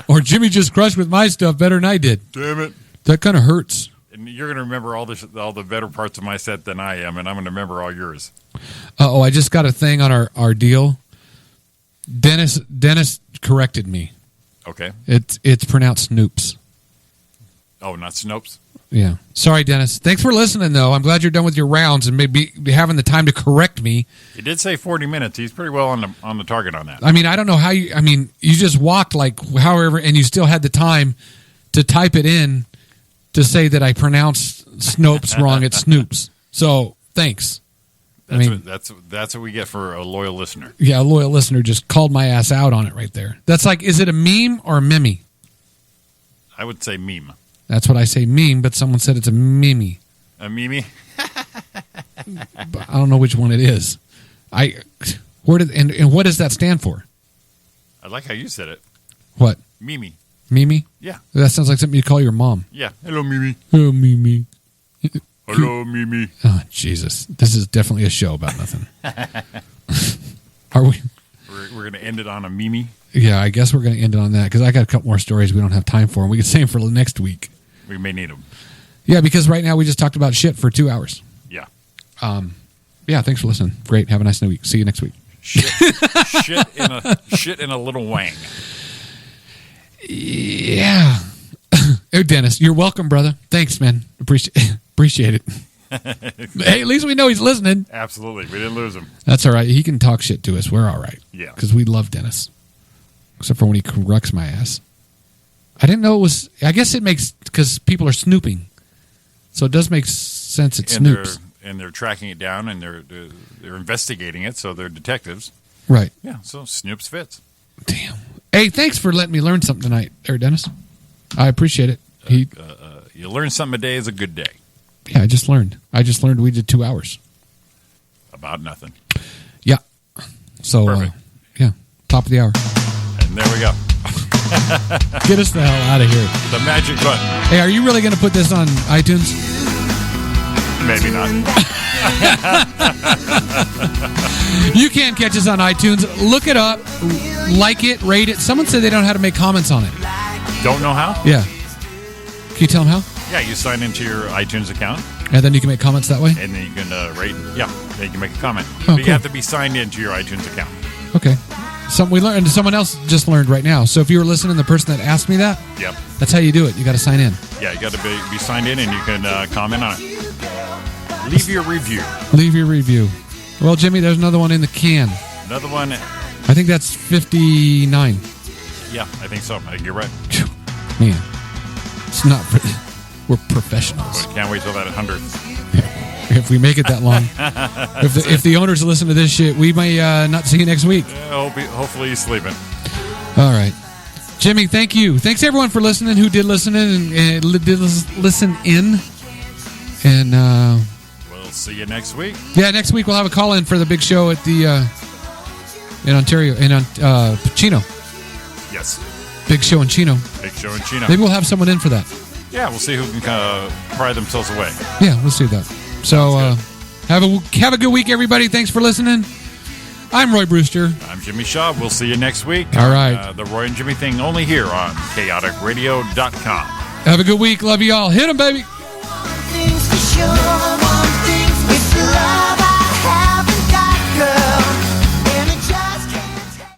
Or Jimmy just crushed with my stuff better than I did. Damn it. That kind of hurts. And you're going to remember all the better parts of my set than I am, and I'm going to remember all yours. I just got a thing on our deal. Dennis corrected me. Okay. It's pronounced Snoops. Oh, not Snopes? Yeah. Sorry, Dennis. Thanks for listening, though. I'm glad you're done with your rounds and maybe having the time to correct me. He did say 40 minutes. He's pretty well on the target on that. I mean, I don't know how you... I mean, you just walked like however, and you still had the time to type it in to say that I pronounced Snopes wrong at Snoops. So, thanks. That's what we get for a loyal listener. Yeah, a loyal listener just called my ass out on it right there. That's like, is it a meme or a meme? I would say meme. That's what I say, meme, but someone said it's a meme. A meme? But I don't know which one it is. And what does that stand for? I like how you said it. What? Meme. Meme? Yeah. That sounds like something you call your mom. Yeah. Hello, Mimi. Hello, Mimi. Hello, Mimi. Oh, Jesus. This is definitely a show about nothing. Are we? We're going to end it on a Mimi? Yeah, I guess we're going to end it on that because I got a couple more stories we don't have time for, and we can save them for next week. We may need them. Yeah, because right now we just talked about shit for 2 hours. Yeah. Yeah, thanks for listening. Great. Have a nice week. See you next week. Shit in a little wang. Yeah. Oh, Dennis, you're welcome, brother. Thanks, man. Appreciate it. Hey, at least we know he's listening. Absolutely. We didn't lose him. That's all right. He can talk shit to us. We're all right. Yeah. Because we love Dennis. Except for when he corrects my ass. I didn't know it was... I guess it makes... Because people are snooping. So it does make sense it snoops. They're tracking it down, and they're investigating it, so they're detectives. Right. Yeah, so Snoops fits. Damn. Hey, thanks for letting me learn something tonight, there, Dennis. I appreciate it. You learn something a day is a good day. Yeah, I just learned we did 2 hours. About nothing. Yeah. So, yeah, top of the hour. And there we go. Get us the hell out of here. The magic button. Hey, are you really going to put this on iTunes? Maybe not. You can catch us on iTunes. Look it up. Like it. Rate it. Someone said they don't know how to make comments on it. Don't know how? Yeah. Can you tell them how? Yeah, you sign into your iTunes account. And then you can make comments that way? And then you can rate. Yeah, then you can make a comment. Oh, but you cool. have to be signed into your iTunes account. Okay. We learned. Someone else just learned right now. So if you were listening, the person that asked me that, Yep. that's how you do it. You got to sign in. Yeah, you got to be signed in, and you can comment on it. Leave your review. Leave your review. Well, Jimmy, there's another one in the can. Another one. I think that's 59. Yeah, I think so. I think you're right. Man, it's not. We're professionals. But can't wait till that 100th. If we make it that long. if the owners listen to this shit, we may not see you next week. Hopefully he's sleeping. All right. Jimmy, thank you. Thanks, everyone, for listening, who did listen in and did listen in. And we'll see you next week. Yeah, next week we'll have a call-in for the big show at the in Ontario, in Chino. Yes. Big show in Chino. Big show in Chino. Maybe we'll have someone in for that. Yeah, we'll see who can kind of pry themselves away. Yeah, we'll see that. So have a good week, everybody. Thanks for listening. I'm Roy Brewster. I'm Jimmy Shaw. We'll see you next week. All right. The Roy and Jimmy thing only here on chaoticradio.com. Have a good week. Love you all. Hit them, baby. Things for sure.